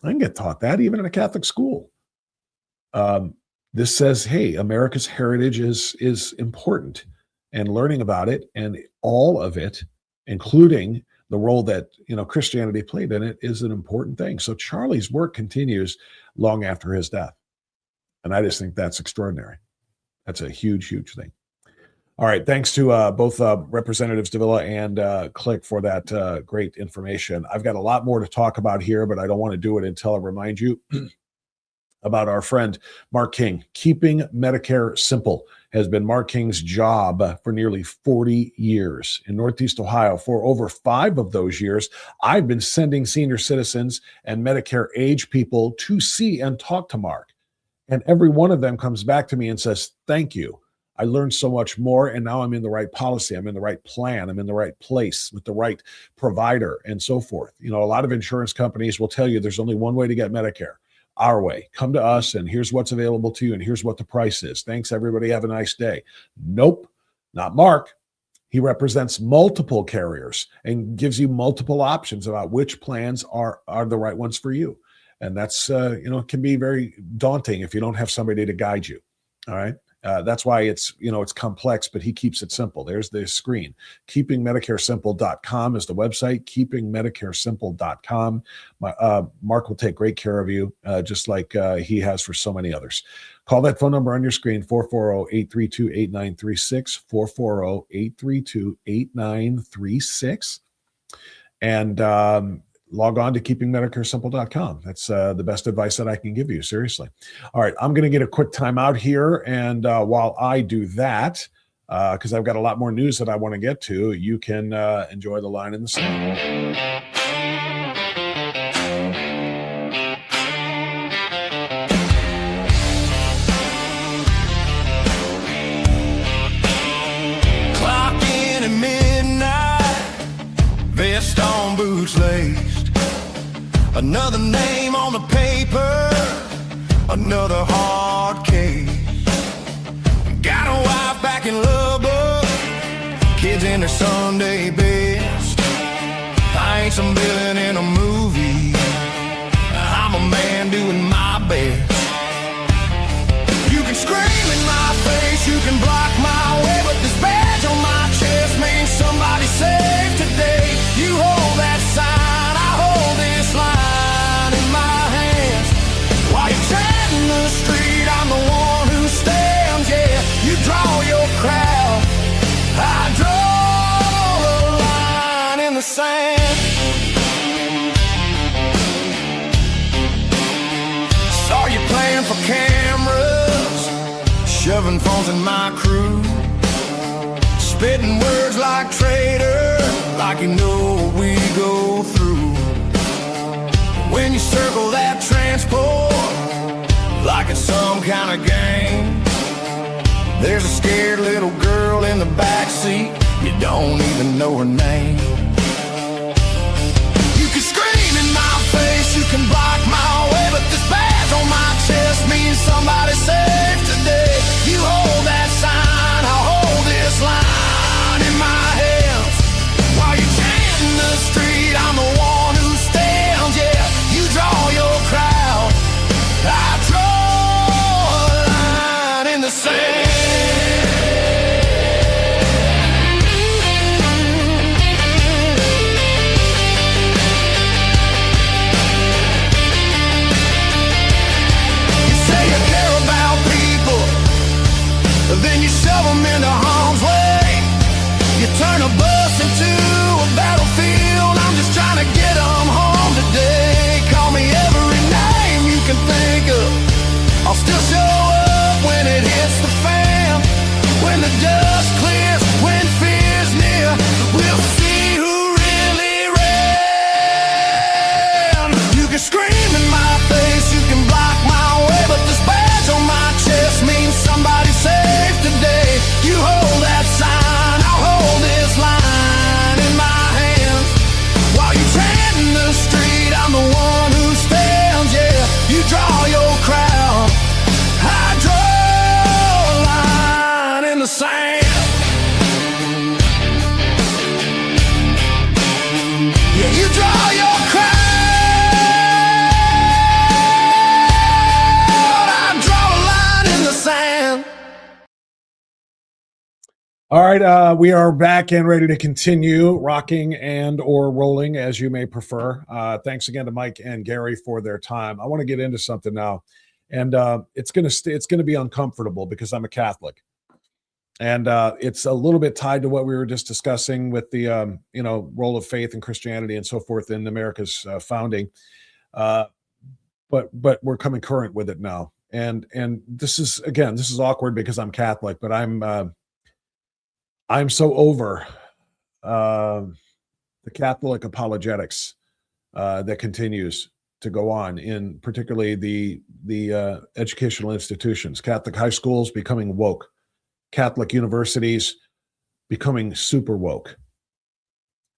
I didn't get taught that even in a Catholic school. This says, hey, America's heritage is important, and learning about it and all of it, including the role that Christianity played in it, is an important thing. So Charlie's work continues long after his death, and I just think that's extraordinary. That's a huge, huge thing. All right, thanks to both Representatives Dovilla and Click for that great information. I've got a lot more to talk about here, but I don't want to do it until I remind you about our friend Mark King. Keeping Medicare simple has been Mark King's job for nearly 40 years in Northeast Ohio. For over 5 of those years, I've been sending senior citizens and Medicare age people to see and talk to Mark. And every one of them comes back to me and says, thank you. I learned so much more, and now I'm in the right policy. I'm in the right plan. I'm in the right place with the right provider and so forth. A lot of insurance companies will tell you there's only one way to get Medicare. Our way. Come to us, and here's what's available to you, and here's what the price is. Thanks, everybody. Have a nice day. Nope, not Mark. He represents multiple carriers and gives you multiple options about which plans are the right ones for you. And that's, can be very daunting if you don't have somebody to guide you. All right. That's why it's complex, but he keeps it simple. There's the screen. KeepingMedicareSimple.com is the website. KeepingMedicareSimple.com. Mark will take great care of you, just like he has for so many others. Call that phone number on your screen, 440-832-8936, 440-832-8936. And log on to keepingmedicaresimple.com. That's the best advice that I can give you, seriously. All right, I'm going to get a quick time out here. And while I do that, because I've got a lot more news that I want to get to, you can enjoy the line in the sand. Clocking at midnight, vest on, boots laced. Another name on the paper, another hard case. Got a wife back in Lubbock, kids in their Sunday best. I ain't some villain in a movie, I'm a man doing my best. You can scream in my face, you can block my way, but this badge on my chest means somebody saved today. You hold that sign, I hold this line in my hands. While you're chanting the street, I'm the one who stands. Yeah, you draw your crowd, I draw a line in the sand. Saw you playing for cameras, shoving phones in my crew, spitting words like traitor, like you know what we go through. When you circle that transport, like it's some kind of game, there's a scared little girl in the backseat, you don't even know her name. You can scream in my face, you can block my way, but this badge on my chest means somebody saved today. You hold that sign, I'll hold this line in my hands. While you're chanting the street, I'm the one who stands. Yeah, you draw your crowd, I draw a line in the sand. You say you care about people, then you shove them into harm's way. You turn a bus into a battlefield. I'm just trying to get them home today. Call me every name you can think of, I'll still show up when it hits the fan. When the dust clears, when fear's near, we'll see who really ran. You can scream in my face, you can block my way, but this badge on my chest means somebody saved today. You hold that sign, I'll hold this line in my hands. While you chanting the street, I'm the one who stands. Yeah, you draw your crowd, I draw a line in the sand. Yeah, you draw your crowd, I draw a line in the sand. All right, we are back and ready to continue rocking and or rolling, as you may prefer. Thanks again to Mike and Gary for their time. I want to get into something now, and it's going to be uncomfortable because I'm a Catholic, and it's a little bit tied to what we were just discussing with the role of faith and Christianity and so forth in America's founding. But we're coming current with it now, and this is awkward because I'm Catholic, but I'm so over the Catholic apologetics that continues to go on in particularly the educational institutions. Catholic high schools becoming woke, Catholic universities becoming super woke,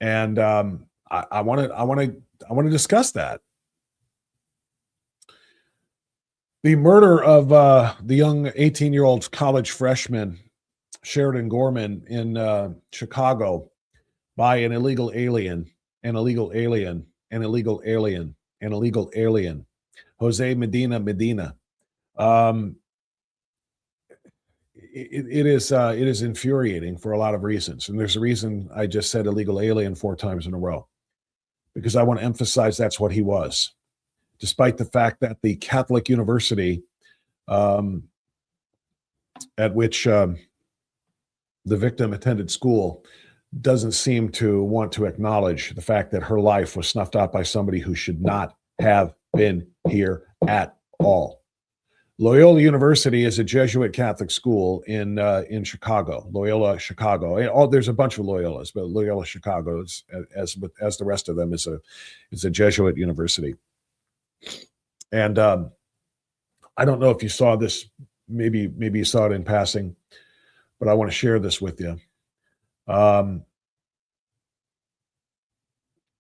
and I want to discuss that. The murder of the young 18-year-old college freshman Sheridan Gorman in Chicago by an illegal alien, Jose Medina. it is infuriating for a lot of reasons. And there's a reason I just said illegal alien 4 times in a row, because I want to emphasize that's what he was, despite the fact that the Catholic university at which the victim attended school doesn't seem to want to acknowledge the fact that her life was snuffed out by somebody who should not have been here at all. Loyola University is a Jesuit Catholic school in Chicago, Loyola Chicago. There's a bunch of Loyolas, but Loyola Chicago, as the rest of them, is a Jesuit university. And I don't know if you saw this. Maybe you saw it in passing, but I want to share this with you. Let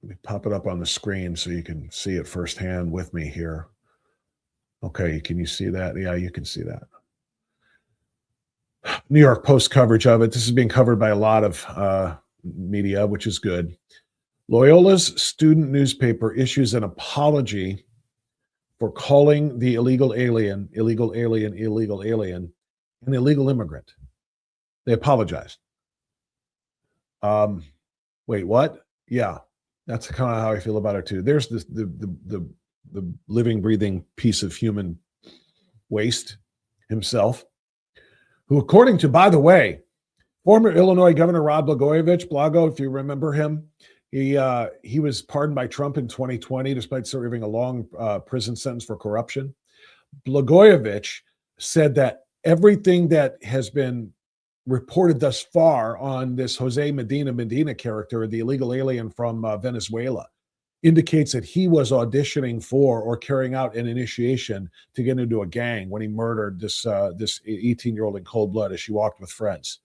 me pop it up on the screen so you can see it firsthand with me here. Okay, can you see that? Yeah, you can see that. New York Post coverage of it. This is being covered by a lot of media, which is good. Loyola's student newspaper issues an apology for calling the illegal alien, an illegal immigrant. They apologized. Wait, what? Yeah, that's kind of how I feel about it too. There's this the living, breathing piece of human waste himself, who, according to, by the way, former Illinois Governor Rod Blagojevich, Blago, if you remember him, he was pardoned by Trump in 2020 despite serving a long prison sentence for corruption. Blagojevich said that everything that has been reported thus far on this Jose Medina character, the illegal alien from Venezuela, indicates that he was auditioning for or carrying out an initiation to get into a gang when he murdered this 18-year-old in cold blood as she walked with friends.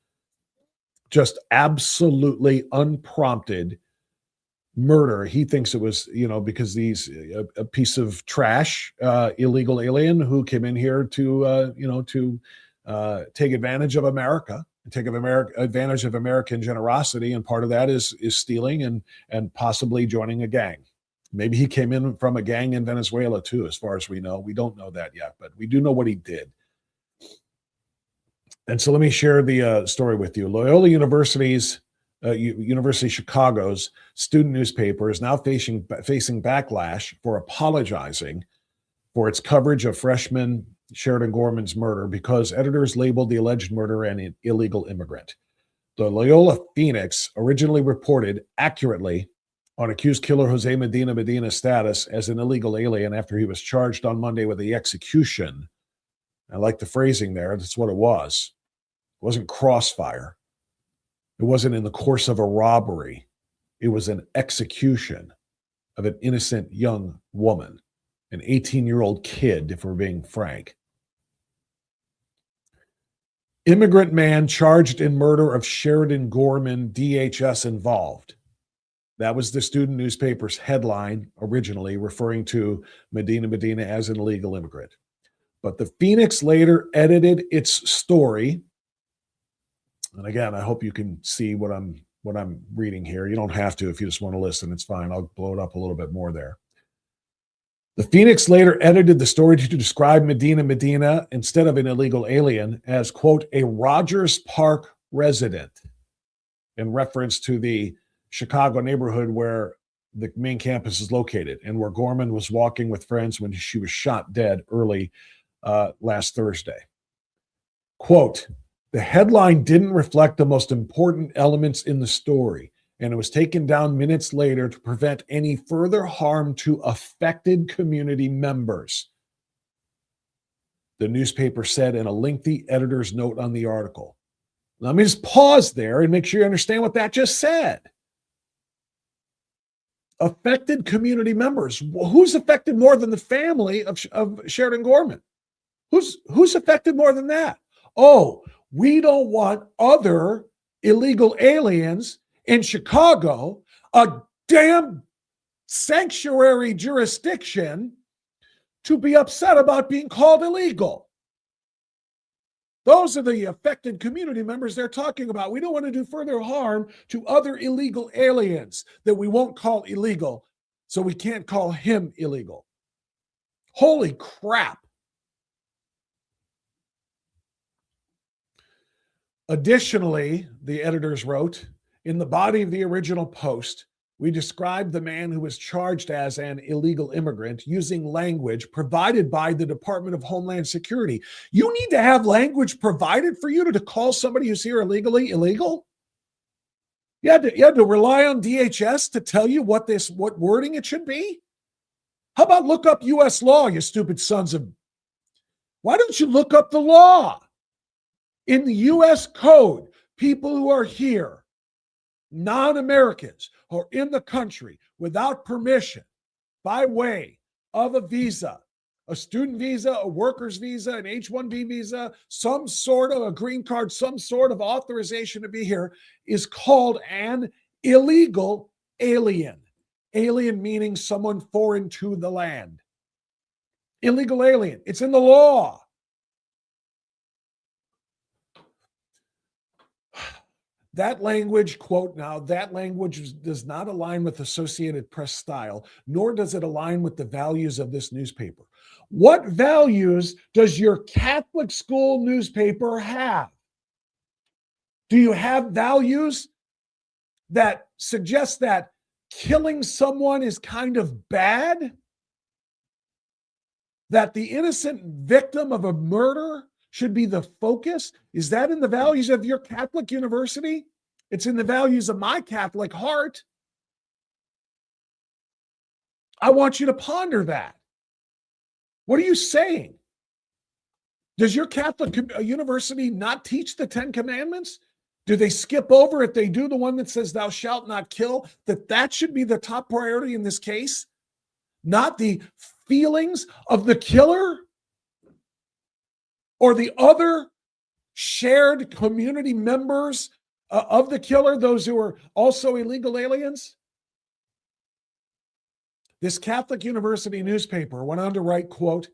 Just absolutely unprompted murder. He thinks it was, because he's a piece of trash, illegal alien who came in here to take advantage of America, take advantage of American generosity, and part of that is stealing and possibly joining a gang. Maybe he came in from a gang in Venezuela too, as far as we know. We don't know that yet, but we do know what he did. And so let me share the story with you. Loyola University Chicago's student newspaper is now facing backlash for apologizing for its coverage of freshman Sheridan Gorman's murder because editors labeled the alleged murderer an illegal immigrant. The Loyola Phoenix originally reported accurately on accused killer Jose Medina's status as an illegal alien after he was charged on Monday with the execution. I like the phrasing there. That's what it was. It wasn't crossfire. It wasn't in the course of a robbery. It was an execution of an innocent young woman, an 18-year-old kid, if we're being frank. Immigrant man charged in murder of Sheridan Gorman, DHS involved. That was the student newspaper's headline originally, referring to Medina as an illegal immigrant. But the Phoenix later edited its story. And again, I hope you can see what I'm reading here. You don't have to if you just want to listen. It's fine. I'll blow it up a little bit more there. The Phoenix later edited the story to describe Medina instead of an illegal alien as, quote, a Rogers Park resident, in reference to the Chicago neighborhood where the main campus is located and where Gorman was walking with friends when she was shot dead early last Thursday. Quote, the headline didn't reflect the most important elements in the story, and it was taken down minutes later to prevent any further harm to affected community members, the newspaper said in a lengthy editor's note on the article. Let me just pause there and make sure you understand what that just said. Affected community members. Who's affected more than the family of Sheridan Gorman? Who's affected more than that? Oh, we don't want other illegal aliens in Chicago, a damn sanctuary jurisdiction, to be upset about being called illegal. Those are the affected community members they're talking about. We don't want to do further harm to other illegal aliens that we won't call illegal, so we can't call him illegal. Holy crap. Additionally, the editors wrote, in the body of the original post, we described the man who was charged as an illegal immigrant using language provided by the Department of Homeland Security. You need to have language provided for you to call somebody who's here illegally illegal? You had to rely on DHS to tell you what wording it should be? How about look up U.S. law, you stupid sons of... Why don't you look up the law? In the U.S. Code, people who are here, non-Americans, who are in the country without permission, by way of a visa, a student visa, a worker's visa, an H-1B visa, some sort of a green card, some sort of authorization to be here, is called an illegal alien. Alien meaning someone foreign to the land. Illegal alien. It's in the law. That language, quote now, that language does not align with Associated Press style, nor does it align with the values of this newspaper. What values does your Catholic school newspaper have? Do you have values that suggest that killing someone is kind of bad? That the innocent victim of a murder should be the focus? Is that in the values of your Catholic university? It's in the values of my Catholic heart. I want you to ponder that. What are you saying? Does your Catholic university not teach the 10 Commandments? Do they skip over, if they do, the one that says thou shalt not kill, that should be the top priority in this case? Not the feelings of the killer or the other shared community members of the killer, those who are also illegal aliens? This Catholic university newspaper went on to write, quote,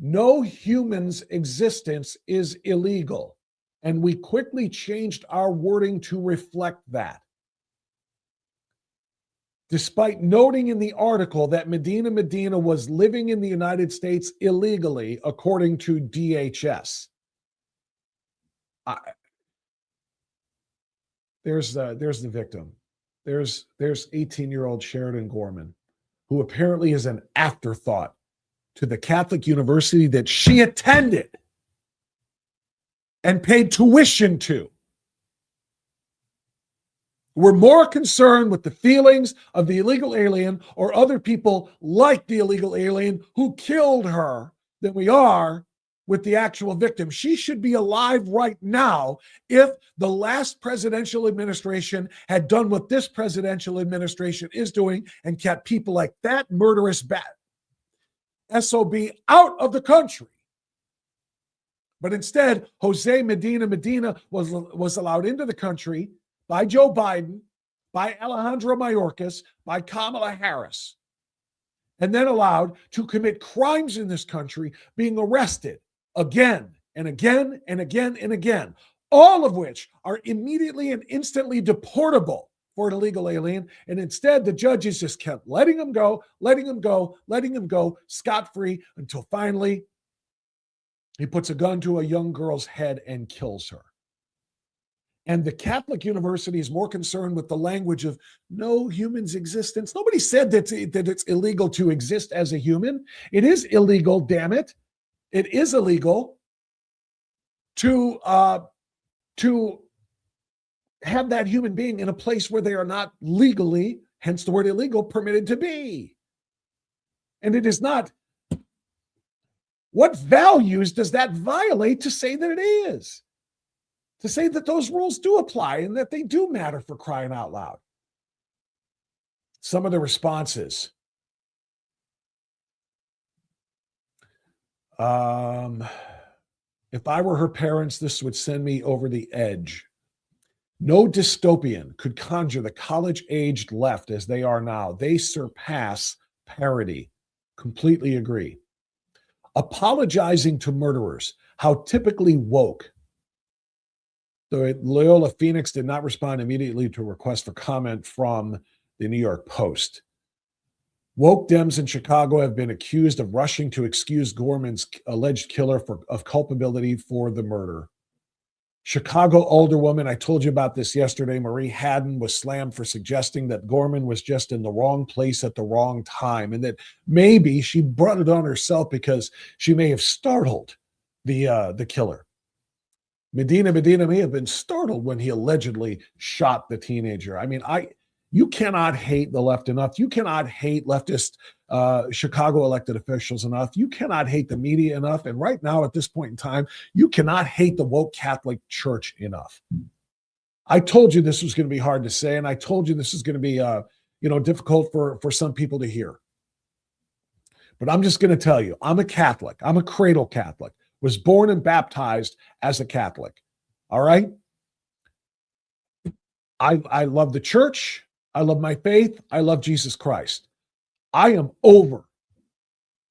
no human's existence is illegal. And we quickly changed our wording to reflect that. Despite noting in the article that Medina was living in the United States illegally, according to DHS. There's the victim. There's 18-year-old Sheridan Gorman, who apparently is an afterthought to the Catholic university that she attended and paid tuition to. We're more concerned with the feelings of the illegal alien or other people like the illegal alien who killed her than we are with the actual victim. She should be alive right now if the last presidential administration had done what this presidential administration is doing and kept people like that murderous SOB out of the country. But instead, Jose Medina was allowed into the country by Joe Biden, by Alejandro Mayorkas, by Kamala Harris, and then allowed to commit crimes in this country, being arrested again and again and again and again, all of which are immediately and instantly deportable for an illegal alien. And instead, the judges just kept letting him go, scot-free, until finally he puts a gun to a young girl's head and kills her. And the Catholic university is more concerned with the language of no human's existence. Nobody said that it's illegal to exist as a human. It is illegal, damn it. It is illegal to have that human being in a place where they are not legally, hence the word illegal, permitted to be. And it is not. What values does that violate to say that it is? To say that those rules do apply and that they do matter, for crying out loud. Some of the responses. If I were her parents, this would send me over the edge. No dystopian could conjure the college-aged left as they are now. They surpass parody. Completely agree. Apologizing to murderers. How typically woke. The Loyola Phoenix did not respond immediately to a request for comment from the New York Post. Woke Dems in Chicago have been accused of rushing to excuse Gorman's alleged killer of culpability for the murder. Chicago alderwoman, I told you about this yesterday, Marie Haddon, was slammed for suggesting that Gorman was just in the wrong place at the wrong time, and that maybe she brought it on herself because she may have startled the killer. Medina may have been startled when he allegedly shot the teenager. I mean, you cannot hate the left enough. You cannot hate leftist Chicago elected officials enough. You cannot hate the media enough. And right now, at this point in time, you cannot hate the woke Catholic Church enough. I told you this was going to be hard to say, and I told you this is going to be difficult for some people to hear. But I'm just going to tell you, I'm a Catholic. I'm a cradle Catholic. Was born and baptized as a Catholic. All right? I love the church. I love my faith. I love Jesus Christ. I am over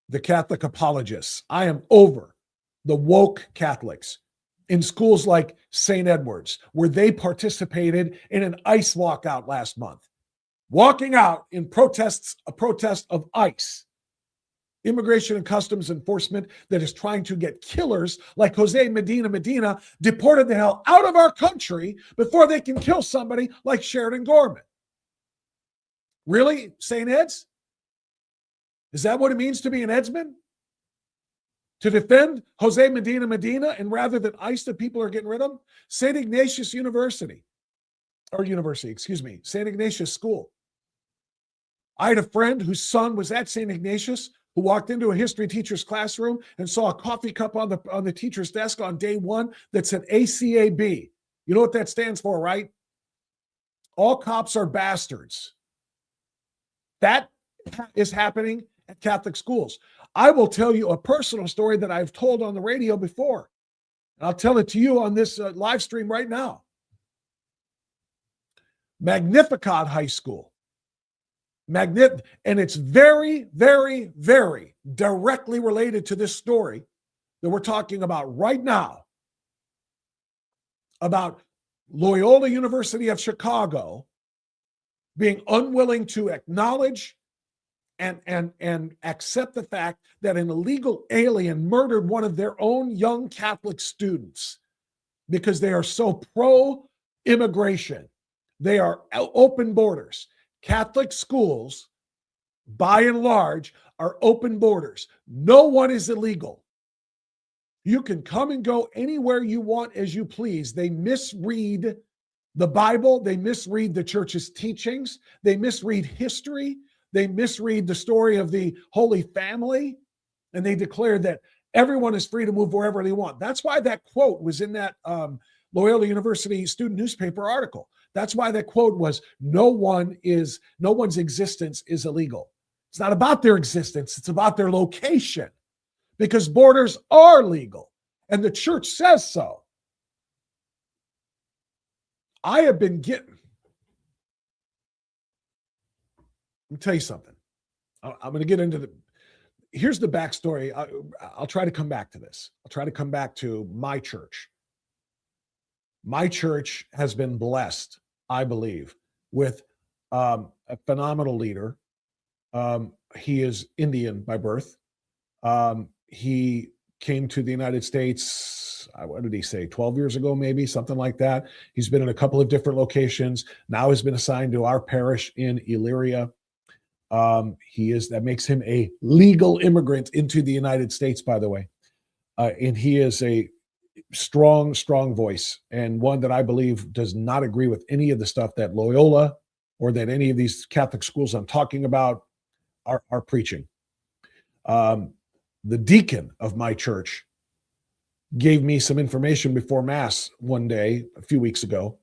the Catholic apologists. I am over the woke Catholics in schools like St. Edward's, where they participated in an ICE walkout last month. Walking out in a protest of ICE, Immigration and Customs Enforcement, that is trying to get killers like Jose Medina deported the hell out of our country before they can kill somebody like Sheridan Gorman. Really, St. Ed's? Is that what it means to be an Edsman? To defend Jose Medina, and rather than ICE that people are getting rid of? St. Ignatius St. Ignatius School. I had a friend whose son was at St. Ignatius who walked into a history teacher's classroom and saw a coffee cup on the teacher's desk on day one that said ACAB. You know what that stands for, right? All cops are bastards. That is happening at Catholic schools. I will tell you a personal story that I've told on the radio before. I'll tell it to you on this live stream right now. Magnificat High School. And it's very, very, very directly related to this story that we're talking about right now, about Loyola University of Chicago being unwilling to acknowledge and accept the fact that an illegal alien murdered one of their own young Catholic students because they are so pro-immigration. They are open borders. Catholic schools, by and large, are open borders. No one is illegal. You can come and go anywhere you want as you please. They misread the Bible. They misread the church's teachings. They misread history. They misread the story of the Holy Family. And they declare that everyone is free to move wherever they want. That's why that quote was in that Loyola University student newspaper article. That's why that quote was, no one's existence is illegal. It's not about their existence. It's about their location, because borders are legal and the church says so. I have been getting, let me tell you something. I'm going to get into here's the backstory. I'll try to come back to this. I'll try to come back to my church. My church has been blessed, I believe, with a phenomenal leader. He is Indian by birth. He came to the United States, what did he say, 12 years ago, maybe, something like that. He's been in a couple of different locations. Now has been assigned to our parish in Illyria. That makes him a legal immigrant into the United States, by the way. And he is a strong voice, and one that I believe does not agree with any of the stuff that Loyola or that any of these Catholic schools I'm talking about are preaching. The deacon of my church gave me some information before Mass one day, a few weeks ago,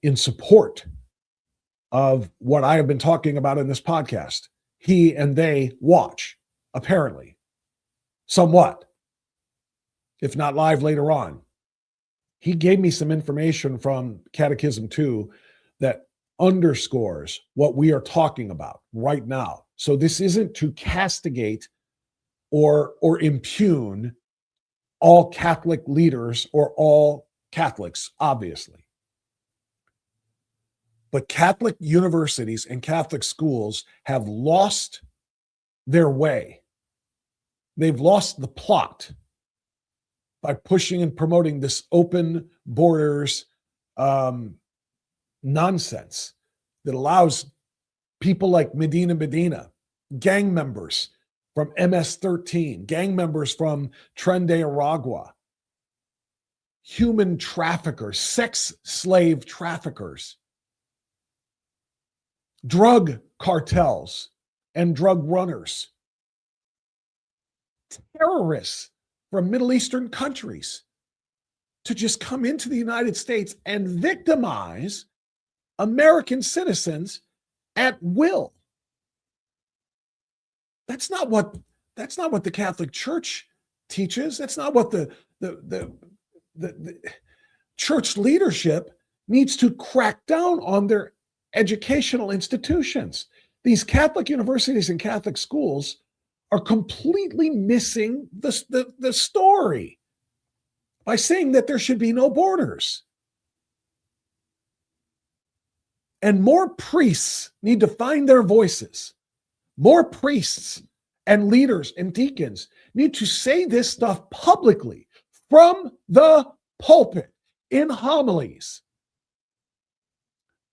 in support of what I have been talking about in this podcast. He and they watch, apparently, somewhat, if not live later on. He gave me some information from Catechism 2 that underscores what we are talking about right now. So this isn't to castigate or impugn all Catholic leaders or all Catholics, obviously. But Catholic universities and Catholic schools have lost their way. They've lost the plot. by pushing and promoting this open borders nonsense that allows people like Medina, gang members from MS-13, gang members from Tren de Aragua, human traffickers, sex slave traffickers, drug cartels and drug runners, terrorists from Middle Eastern countries to just come into the United States and victimize American citizens at will. That's not what the Catholic Church teaches. That's not what the church leadership needs to crack down on their educational institutions. These Catholic universities and Catholic schools are completely missing the story by saying that there should be no borders. And more priests need to find their voices. More priests and leaders and deacons need to say this stuff publicly from the pulpit in homilies.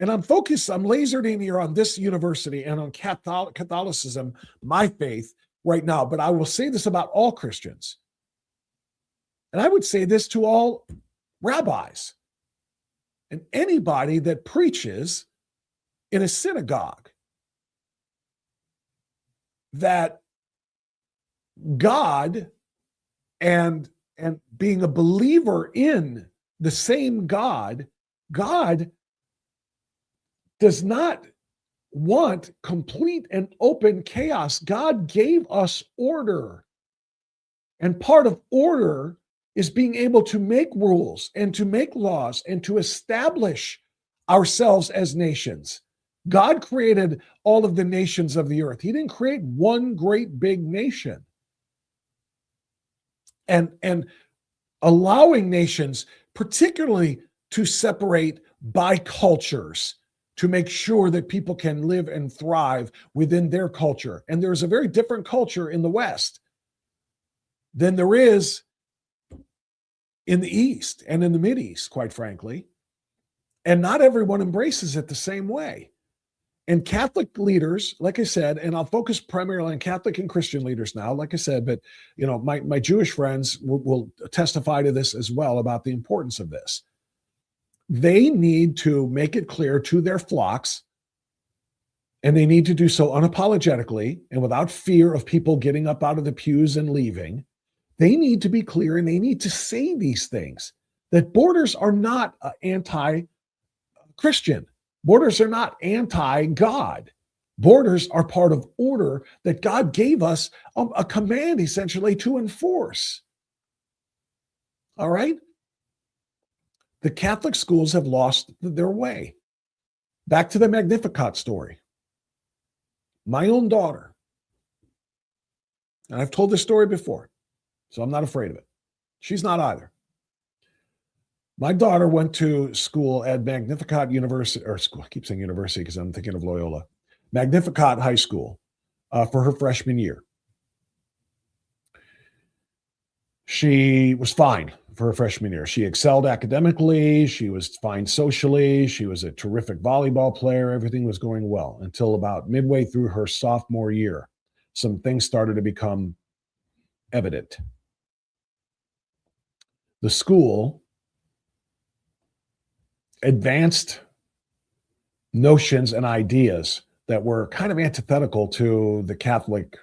And I'm lasered in here on this university and on Catholicism, my faith right now, but I will say this about all Christians. And I would say this to all rabbis and anybody that preaches in a synagogue, that God and being a believer in the same God does not want complete and open chaos. God gave us order. And part of order is being able to make rules and to make laws and to establish ourselves as nations. God created all of the nations of the earth. He didn't create one great big nation. And allowing nations, particularly to separate by cultures, to make sure that people can live and thrive within their culture. And there's a very different culture in the West than there is in the East and in the Mideast, quite frankly. And not everyone embraces it the same way. And Catholic leaders, like I said, and I'll focus primarily on Catholic and Christian leaders now, like I said, but you know, my Jewish friends will testify to this as well about the importance of this. They need to make it clear to their flocks, and they need to do so unapologetically and without fear of people getting up out of the pews and leaving. They need to be clear, and they need to say these things, that borders are not anti-Christian. Borders are not anti-God. Borders are part of order that God gave us a command, essentially, to enforce. All right? The Catholic schools have lost their way. Back to the Magnificat story. My own daughter, and I've told this story before, so I'm not afraid of it. She's not either. My daughter went to school at Magnificat University, or school, I keep saying university because I'm thinking of Loyola, Magnificat High School for her freshman year. She was fine for her freshman year. She excelled academically. She was fine socially. She was a terrific volleyball player. Everything was going well until about midway through her sophomore year. Some things started to become evident. The school advanced notions and ideas that were kind of antithetical to the Catholic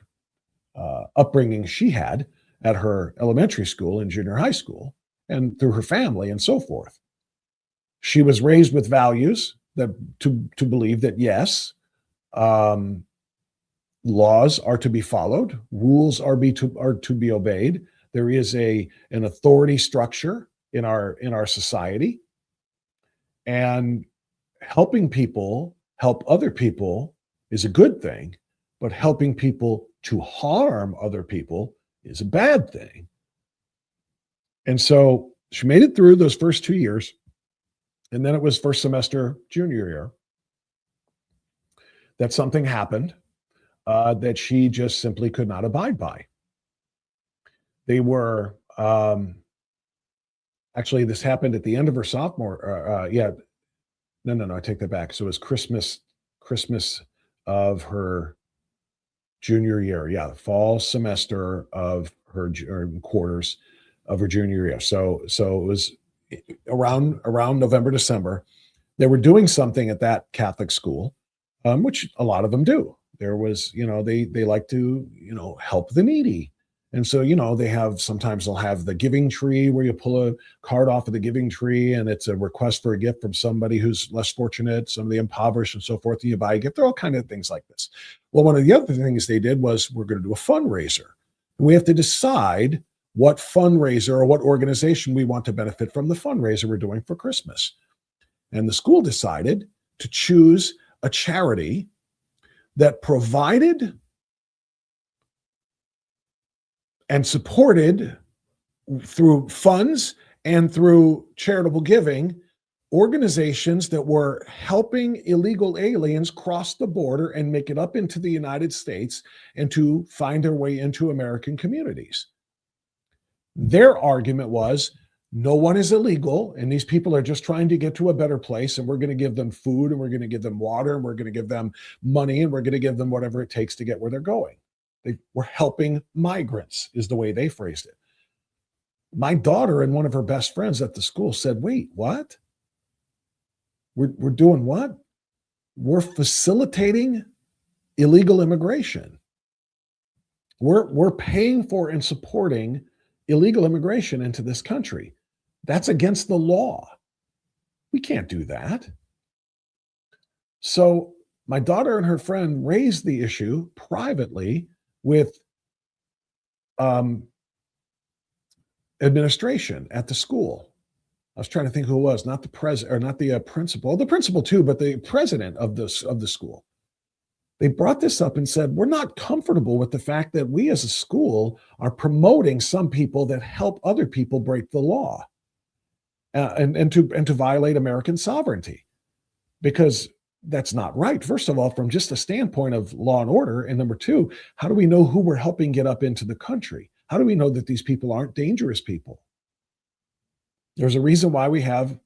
upbringing she had at her elementary school and junior high school and through her family and so forth. She was raised with values that to believe that, yes, laws are to be followed, rules are to be obeyed. There is an authority structure in our society, and helping people help other people is a good thing, but helping people to harm other people is a bad thing. And so she made it through those first 2 years, and then it was first semester junior year that something happened that she just simply could not abide by. They were Actually, this happened at the end of her sophomore. No, I take that back. So it was Christmas of her junior year. Yeah, fall semester of her or quarters of her junior year. So it was around November, December. They were doing something at that Catholic school, which a lot of them do. There was, they like to, help the needy. And so, sometimes they'll have the giving tree where you pull a card off of the giving tree and it's a request for a gift from somebody who's less fortunate, some of the impoverished and so forth. And you buy a gift. There are all kinds of things like this. Well, one of the other things they did was we're going to do a fundraiser. And we have to decide what fundraiser or what organization we want to benefit from the fundraiser we're doing for Christmas. And the school decided to choose a charity that provided and supported through funds and through charitable giving organizations that were helping illegal aliens cross the border and make it up into the United States and to find their way into American communities. Their argument was, no one is illegal, and these people are just trying to get to a better place, and we're going to give them food, and we're going to give them water, and we're going to give them money, and we're going to give them whatever it takes to get where they're going. They were helping migrants, is the way they phrased it. My daughter and one of her best friends at the school said, wait, what? We're doing what? We're facilitating illegal immigration. We're paying for and supporting illegal immigration into this country. That's against the law. We can't do that. So my daughter and her friend raised the issue privately with administration at the school. I was trying to think who it was, not the president or not the principal, the principal too, but the president of the school. They brought this up and said, we're not comfortable with the fact that we as a school are promoting some people that help other people break the law and to violate American sovereignty, because that's not right. First of all, from just a standpoint of law and order. And number two, how do we know who we're helping get up into the country? How do we know that these people aren't dangerous people? There's a reason why we have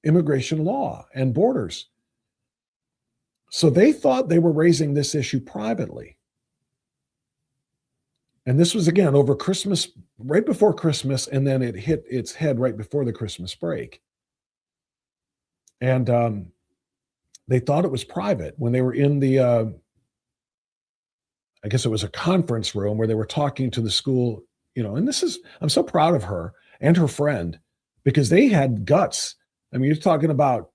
immigration law and borders. So they thought they were raising this issue privately. And this was, again, over Christmas, right before Christmas, and then it hit its head right before the Christmas break. And they thought it was private when they were in the, I guess it was a conference room where they were talking to the school, and I'm so proud of her and her friend, because they had guts. I mean, you're talking about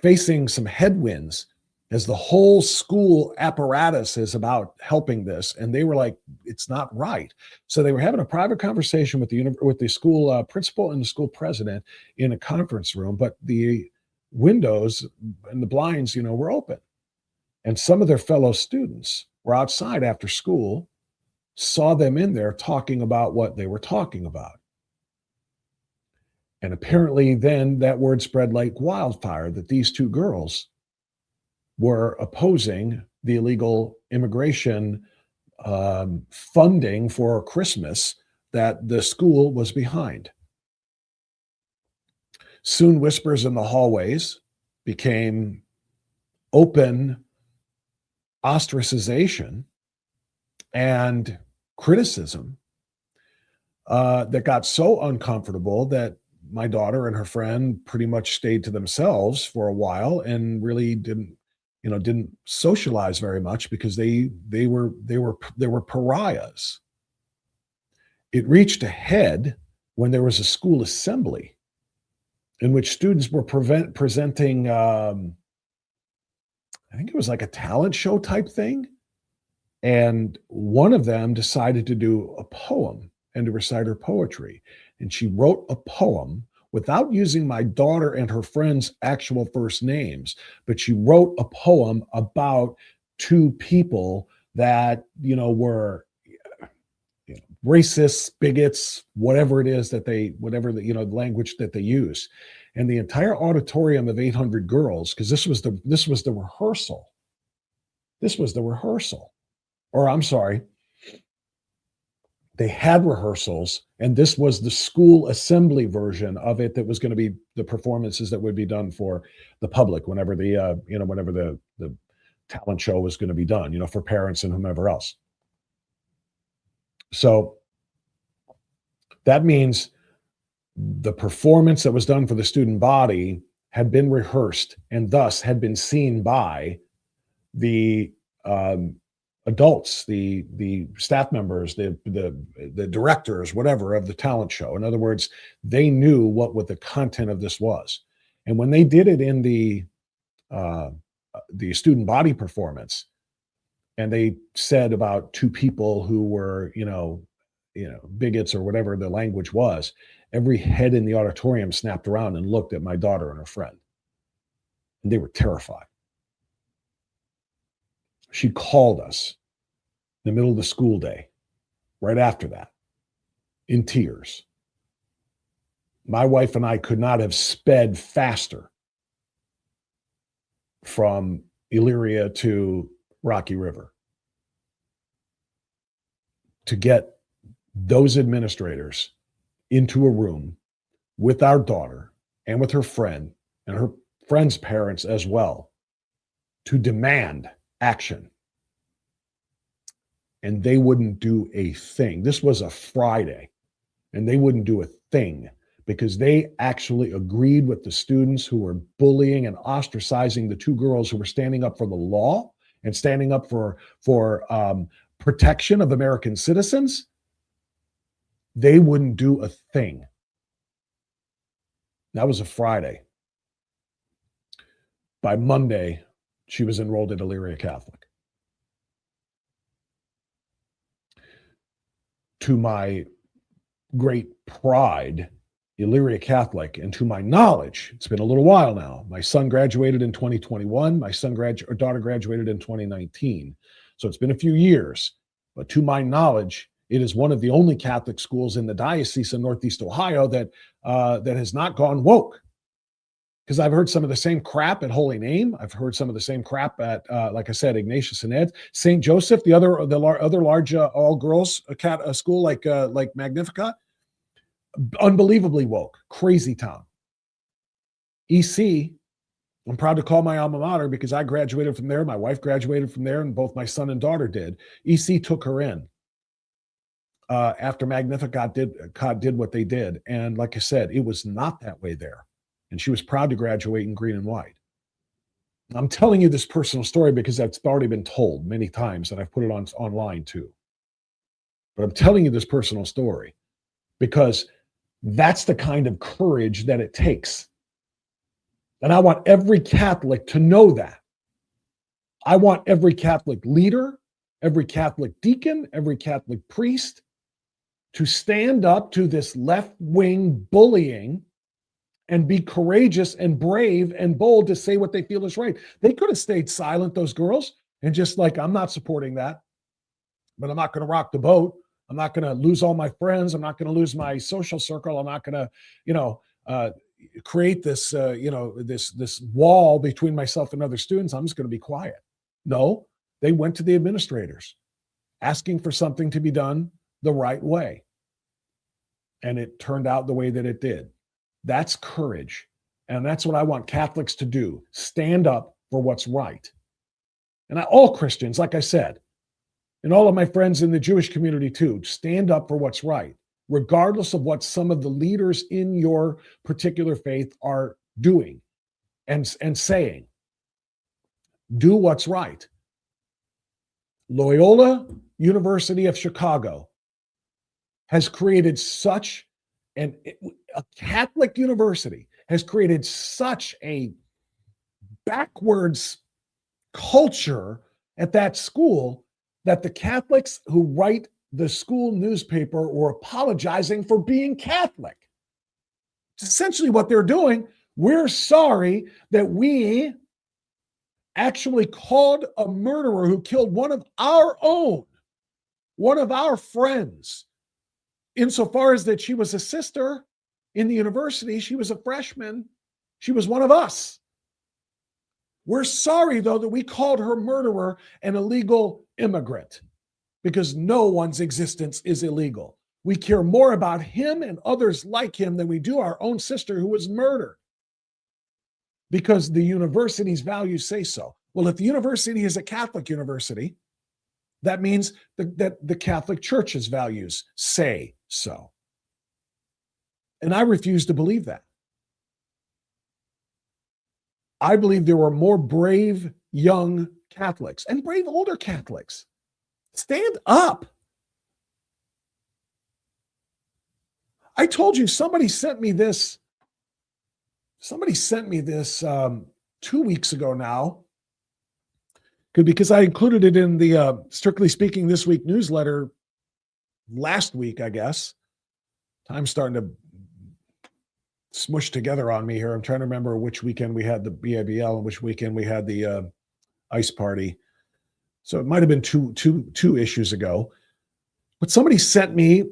facing some headwinds as the whole school apparatus is about helping this. And they were like, it's not right. So they were having a private conversation with the school principal and the school president in a conference room, but the windows and the blinds, were open. And some of their fellow students were outside after school, saw them in there talking about what they were talking about. And apparently then that word spread like wildfire that these two girls were opposing the illegal immigration funding for Christmas that the school was behind. Soon whispers in the hallways became open ostracization and criticism that got so uncomfortable that my daughter and her friend pretty much stayed to themselves for a while and really didn't socialize very much, because they were pariahs. It reached a head when there was a school assembly in which students were presenting, I think it was like a talent show type thing. And one of them decided to do a poem and to recite her poetry. And she wrote a poem without using my daughter and her friend's actual first names, but she wrote a poem about two people that, were racists, bigots, whatever it is that the language that they use. And the entire auditorium of 800 girls, because this was the rehearsal. This was the rehearsal. Or I'm sorry, they had rehearsals, and this was the school assembly version of it that was going to be the performances that would be done for the public whenever the talent show was going to be done, for parents and whomever else. So that means the performance that was done for the student body had been rehearsed and thus had been seen by the adults, the staff members, the directors, whatever, of the talent show. In other words, they knew what the content of this was. And when they did it in the student body performance, and they said about two people who were, bigots or whatever the language was, every head in the auditorium snapped around and looked at my daughter and her friend. And they were terrified. She called us in the middle of the school day, right after that, in tears. My wife and I could not have sped faster from Illyria to Rocky River to get those administrators into a room with our daughter and with her friend and her friend's parents as well to demand action. And they wouldn't do a thing. This was a Friday, and they wouldn't do a thing because they actually agreed with the students who were bullying and ostracizing the two girls who were standing up for the law and standing up for protection of American citizens. They wouldn't do a thing. That was a Friday. By Monday, she was enrolled at Illyria Catholic. To my great pride, Illyria Catholic, and to my knowledge, it's been a little while now. My son graduated in 2021. My daughter graduated in 2019. So it's been a few years. But to my knowledge, it is one of the only Catholic schools in the diocese in Northeast Ohio that has not gone woke. Because I've heard some of the same crap at Holy Name. I've heard some of the same crap at, like I said, Ignatius and Ed. St. Joseph, the other large all-girls school like Magnificat, unbelievably woke, crazy town. EC, I'm proud to call my alma mater because I graduated from there. My wife graduated from there, and both my son and daughter did. EC took her in after Magnificat did what they did. And like I said, it was not that way there. And she was proud to graduate in green and white. I'm telling you this personal story because it's already been told many times, and I've put it online too. But I'm telling you this personal story because that's the kind of courage that it takes. And I want every Catholic to know that. I want every Catholic leader, every Catholic deacon, every Catholic priest to stand up to this left-wing bullying and be courageous and brave and bold to say what they feel is right. They could have stayed silent, those girls, and just like, I'm not supporting that, but I'm not going to rock the boat. I'm not going to lose all my friends. I'm not going to lose my social circle. I'm not going to, create this, this wall between myself and other students. I'm just going to be quiet. No, they went to the administrators asking for something to be done the right way. And it turned out the way that it did. That's courage. And that's what I want Catholics to do. Stand up for what's right. And all Christians, like I said, and all of my friends in the Jewish community too, stand up for what's right, regardless of what some of the leaders in your particular faith are doing and saying. Do what's right. Loyola University of Chicago has created such a Catholic university has created such a backwards culture at that school that the Catholics who write the school newspaper were apologizing for being Catholic. It's essentially what they're doing. We're sorry that we actually called a murderer who killed one of our own, one of our friends, insofar as that she was a sister in the university. She was a freshman. She was one of us. We're sorry, though, that we called her murderer an illegal immigrant. because no one's existence is illegal. We care more about him and others like him than we do our own sister who was murdered because the university's values say so. Well, if the university is a Catholic university, that means that the Catholic Church's values say so. And I refuse to believe that. I believe there were more brave young Catholics and brave older Catholics. Stand up. I told you somebody sent me this 2 weeks ago now, because I included it in the Strictly Speaking This Week newsletter last week, I guess. Time's starting to smush together on me here. I'm trying to remember which weekend we had the BABL and which weekend we had the ice party. So it might have been two issues ago. But somebody sent me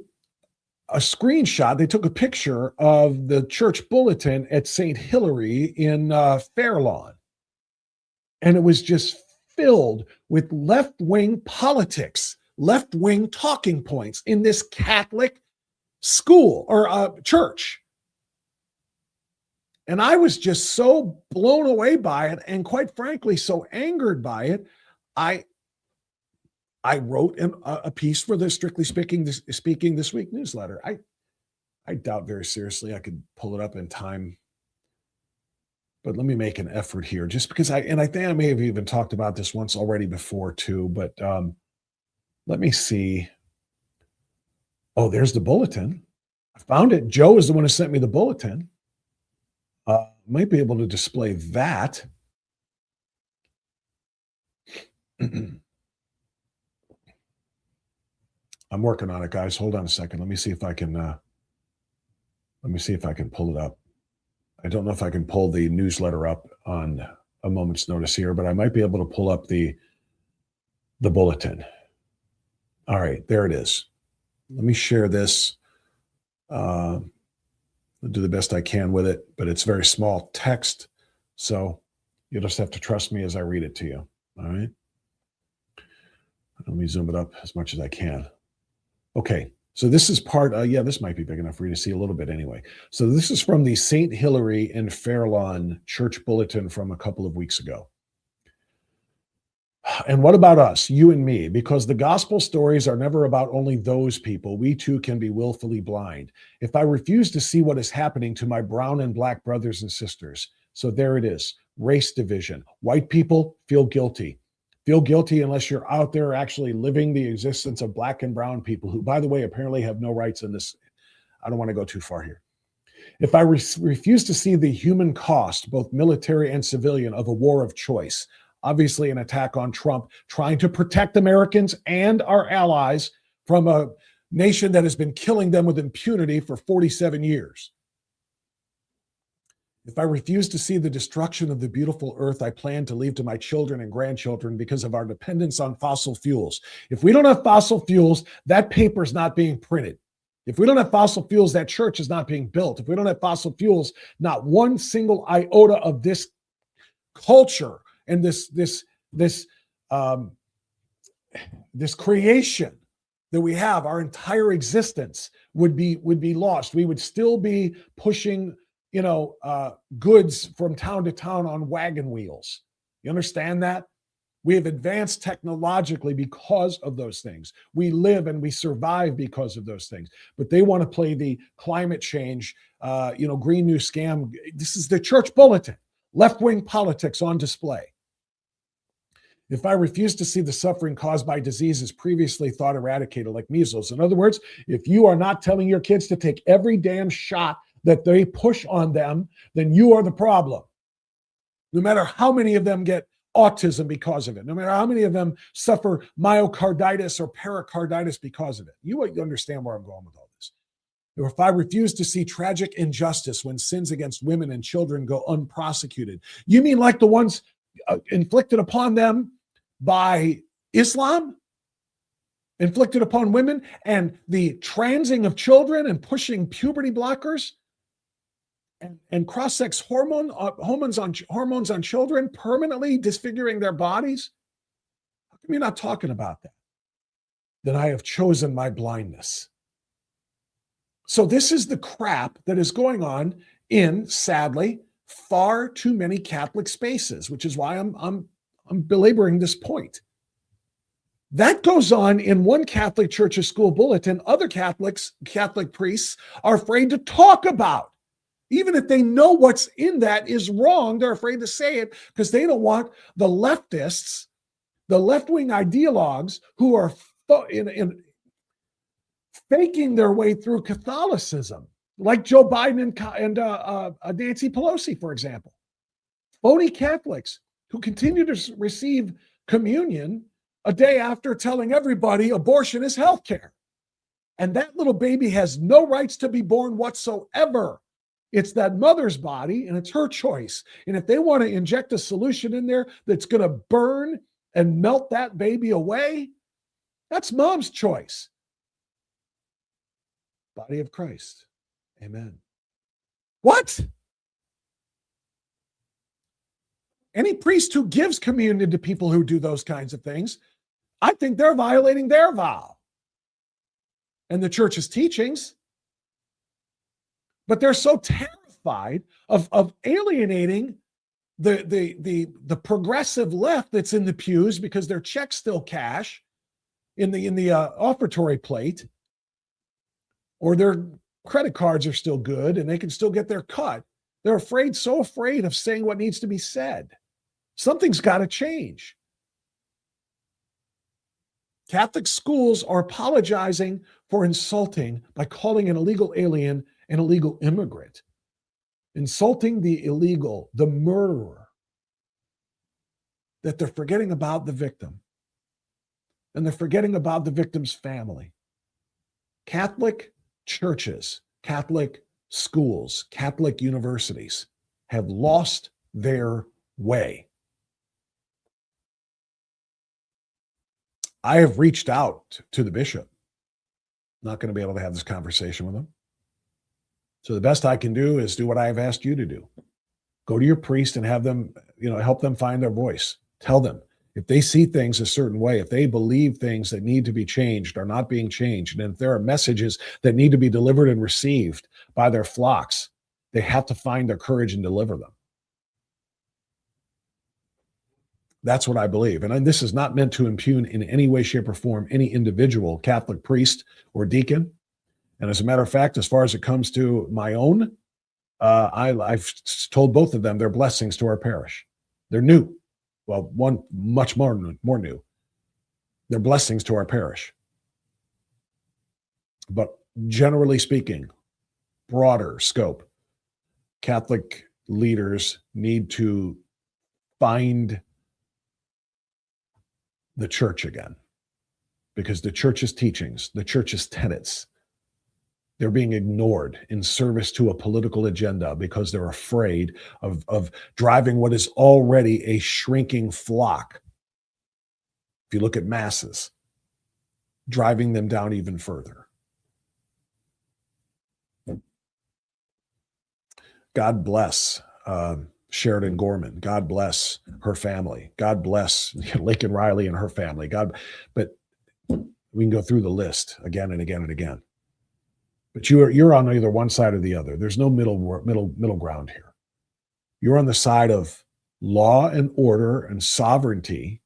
a screenshot. They took a picture of the church bulletin at St. Hilary in Fair Lawn. And it was just filled with left-wing politics, left-wing talking points in this Catholic school or church. And I was just so blown away by it, and quite frankly, so angered by it, I wrote a piece for the Strictly Speaking This Week newsletter. I doubt very seriously I could pull it up in time, but let me make an effort here, just because I think I may have even talked about this once already before too, but let me see. Oh, there's the bulletin. I found it. Joe is the one who sent me the bulletin. Might be able to display that. I'm working on it, guys. Hold on a second. Let me see if I can pull it up. I don't know if I can pull the newsletter up on a moment's notice here, but I might be able to pull up the bulletin. All right, there it is. Let me share this. I'll do the best I can with it, but it's very small text, so you'll just have to trust me as I read it to you. All right. Let me zoom it up as much as I can. Okay, so this is part, this might be big enough for you to see a little bit anyway. So this is from the St. Hilary and Fair Lawn Church Bulletin from a couple of weeks ago. And what about us, you and me? Because the gospel stories are never about only those people. We too can be willfully blind. If I refuse to see what is happening to my brown and black brothers and sisters, so there it is, race division. White people feel guilty. Feel guilty unless you're out there actually living the existence of black and brown people who, by the way, apparently have no rights in this. I don't want to go too far here. If I refuse to see the human cost, both military and civilian, of a war of choice, obviously an attack on Trump, trying to protect Americans and our allies from a nation that has been killing them with impunity for 47 years. If I refuse to see the destruction of the beautiful earth I plan to leave to my children and grandchildren because of our dependence on fossil fuels. If we don't have fossil fuels, that paper's not being printed. If we don't have fossil fuels, that church is not being built. If we don't have fossil fuels, not one single iota of this culture and this creation that we have, our entire existence would be lost. We would still be pushing, goods from town to town on wagon wheels. You understand that? We have advanced technologically because of those things. We live and we survive because of those things. But they want to play the climate change, Green New Scam. This is the church bulletin. Left-wing politics on display. If I refuse to see the suffering caused by diseases previously thought eradicated, like measles. In other words, if you are not telling your kids to take every damn shot that they push on them, then you are the problem. No matter how many of them get autism because of it, no matter how many of them suffer myocarditis or pericarditis because of it. You understand where I'm going with all this. Or if I refuse to see tragic injustice when sins against women and children go unprosecuted. You mean like the ones inflicted upon them by Islam? Inflicted upon women, and the transing of children and pushing puberty blockers and cross-sex hormones on children, permanently disfiguring their bodies? How come you're not talking about that? then I have chosen my blindness. So this is the crap that is going on in, sadly, far too many Catholic spaces, which is why I'm belaboring this point. That goes on in one Catholic church's school bulletin. Other Catholic priests are afraid to talk about. Even if they know what's in that is wrong, they're afraid to say it because they don't want the leftists, the left-wing ideologues who are faking their way through Catholicism, like Joe Biden and Nancy Pelosi, for example. Phony Catholics who continue to receive communion a day after telling everybody abortion is health care. And that little baby has no rights to be born whatsoever. It's that mother's body and it's her choice. And if they want to inject a solution in there that's going to burn and melt that baby away, that's mom's choice. Body of Christ. Amen. What? Any priest who gives communion to people who do those kinds of things, I think they're violating their vow and the church's teachings. But they're so terrified of alienating the progressive left that's in the pews because their checks still cash in the offertory plate, or their credit cards are still good and they can still get their cut. They're so afraid of saying what needs to be said. Something's got to change. Catholic schools are apologizing for insulting by calling an illegal alien an illegal immigrant, insulting the illegal, the murderer, that they're forgetting about the victim and they're forgetting about the victim's family. Catholic churches, Catholic schools, Catholic universities have lost their way. I have reached out to the bishop. Not going to be able to have this conversation with him. So the best I can do is do what I've asked you to do. Go to your priest and have them, help them find their voice. Tell them if they see things a certain way, if they believe things that need to be changed are not being changed, and if there are messages that need to be delivered and received by their flocks, they have to find their courage and deliver them. That's what I believe. And this is not meant to impugn in any way, shape, or form any individual Catholic priest or deacon. And as a matter of fact, as far as it comes to my own, I've told both of them they're blessings to our parish. They're new. Well, one much more new. They're blessings to our parish. But generally speaking, broader scope, Catholic leaders need to find the church again, because the church's teachings, the church's tenets, they're being ignored in service to a political agenda because they're afraid of driving what is already a shrinking flock. If you look at masses, driving them down even further. God bless Sheridan Gorman. God bless her family. God bless Lakin Riley and her family. But we can go through the list again and again and again. But you're on either one side or the other. There's no middle ground here. You're on the side of law and order and sovereignty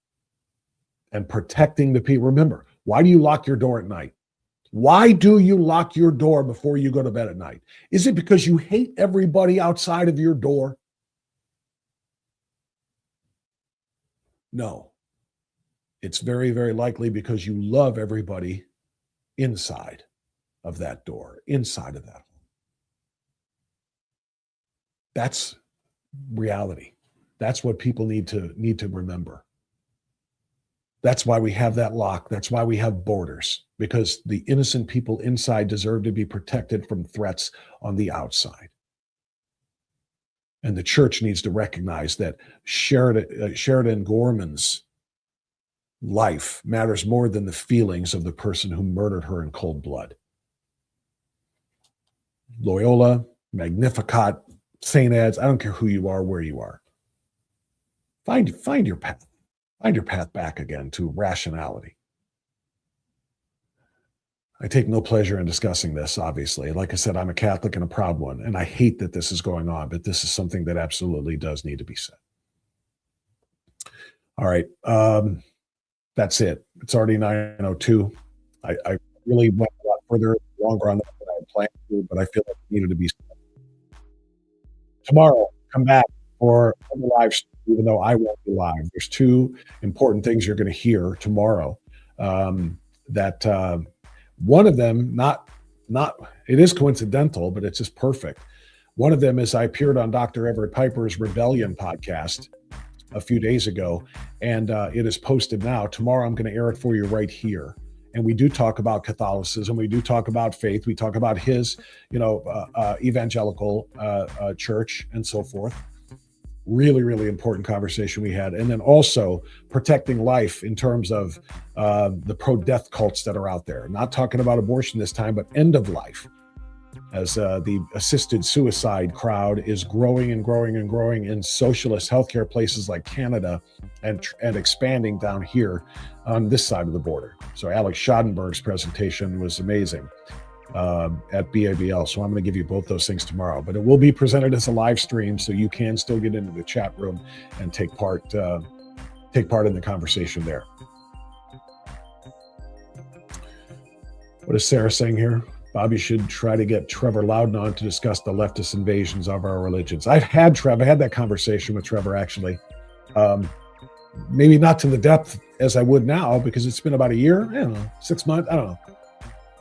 and protecting the people. Remember, why do you lock your door at night? Why do you lock your door before you go to bed at night? Is it because you hate everybody outside of your door? No. It's very, very likely because you love everybody inside of that door, inside of that home. That's reality. That's what people need to remember. That's why we have that lock. That's why we have borders, because the innocent people inside deserve to be protected from threats on the outside. And the church needs to recognize that Sheridan Gorman's life matters more than the feelings of the person who murdered her in cold blood. Loyola, Magnificat, St. Ed's, I don't care who you are, where you are. Find your path. Find your path back again to rationality. I take no pleasure in discussing this, obviously. Like I said, I'm a Catholic and a proud one, and I hate that this is going on, but this is something that absolutely does need to be said. All right. That's it. It's already 9:02. I really went a lot further, longer on that than I had planned to, but I feel like it needed to be said. Tomorrow, come back for the live stream, even though I won't be live. There's two important things you're going to hear tomorrow. One of them, not it is coincidental, but it's just perfect. One of them is I appeared on Dr. Everett Piper's Rebellion podcast a few days ago, and it is posted now. Tomorrow, I'm going to air it for you right here. And we do talk about Catholicism. We do talk about faith. We talk about his, evangelical church and so forth. Really, really important conversation we had. And then also protecting life in terms of the pro-death cults that are out there. Not talking about abortion this time, but end of life. As the assisted suicide crowd is growing and growing and growing in socialist healthcare places like Canada and expanding down here on this side of the border. So Alex Schadenberg's presentation was amazing at BABL. So I'm going to give you both those things tomorrow, but it will be presented as a live stream, so you can still get into the chat room and take part in the conversation there. What is Sarah saying here? Bobby should try to get Trevor Loudon on to discuss the leftist invasions of our religions. I had that conversation with Trevor, actually. Maybe not to the depth as I would now, because it's been about a year, 6 months, I don't know.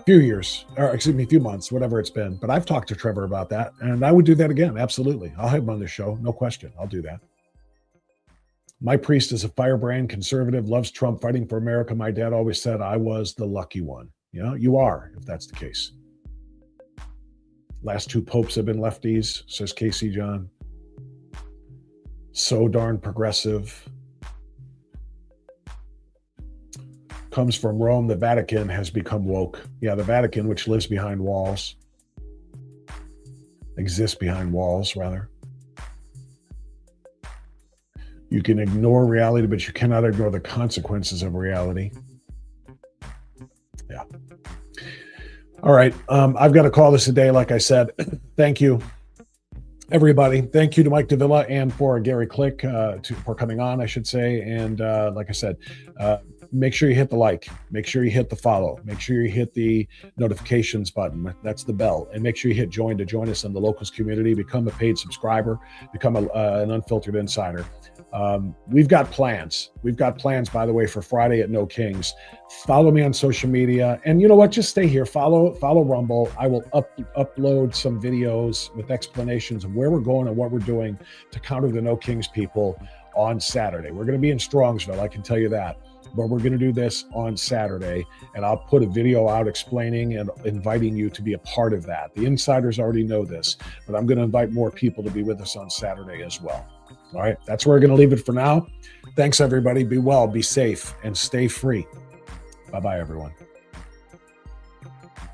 Few months, whatever it's been. But I've talked to Trevor about that, and I would do that again. Absolutely. I'll have him on the show. No question. I'll do that. My priest is a firebrand conservative, loves Trump, fighting for America. My dad always said I was the lucky one. You are, if that's the case. Last two popes have been lefties, says Casey John. So darn progressive. Comes from Rome. The Vatican has become woke. Yeah, the Vatican, which lives behind walls. Exists behind walls, rather. You can ignore reality, but you cannot ignore the consequences of reality. Yeah. All right. I've got to call this a day, like I said. Thank you, everybody. Thank you to Mike Dovilla and for Gary Click for coming on, I should say. And like I said, make sure you hit the like. Make sure you hit the follow. Make sure you hit the notifications button. That's the bell. And make sure you hit join to join us in the Locals community. Become a paid subscriber. Become an unfiltered insider. We've got plans. We've got plans, by the way, for Friday at No Kings. Follow me on social media. And you know what? Just stay here. Follow Rumble. I will upload some videos with explanations of where we're going and what we're doing to counter the No Kings people on Saturday. We're going to be in Strongsville, I can tell you that. But we're going to do this on Saturday, and I'll put a video out explaining and inviting you to be a part of that. The insiders already know this, but I'm going to invite more people to be with us on Saturday as well. All right, that's where we're going to leave it for now. Thanks, everybody. Be well, be safe, and stay free. Bye-bye, everyone.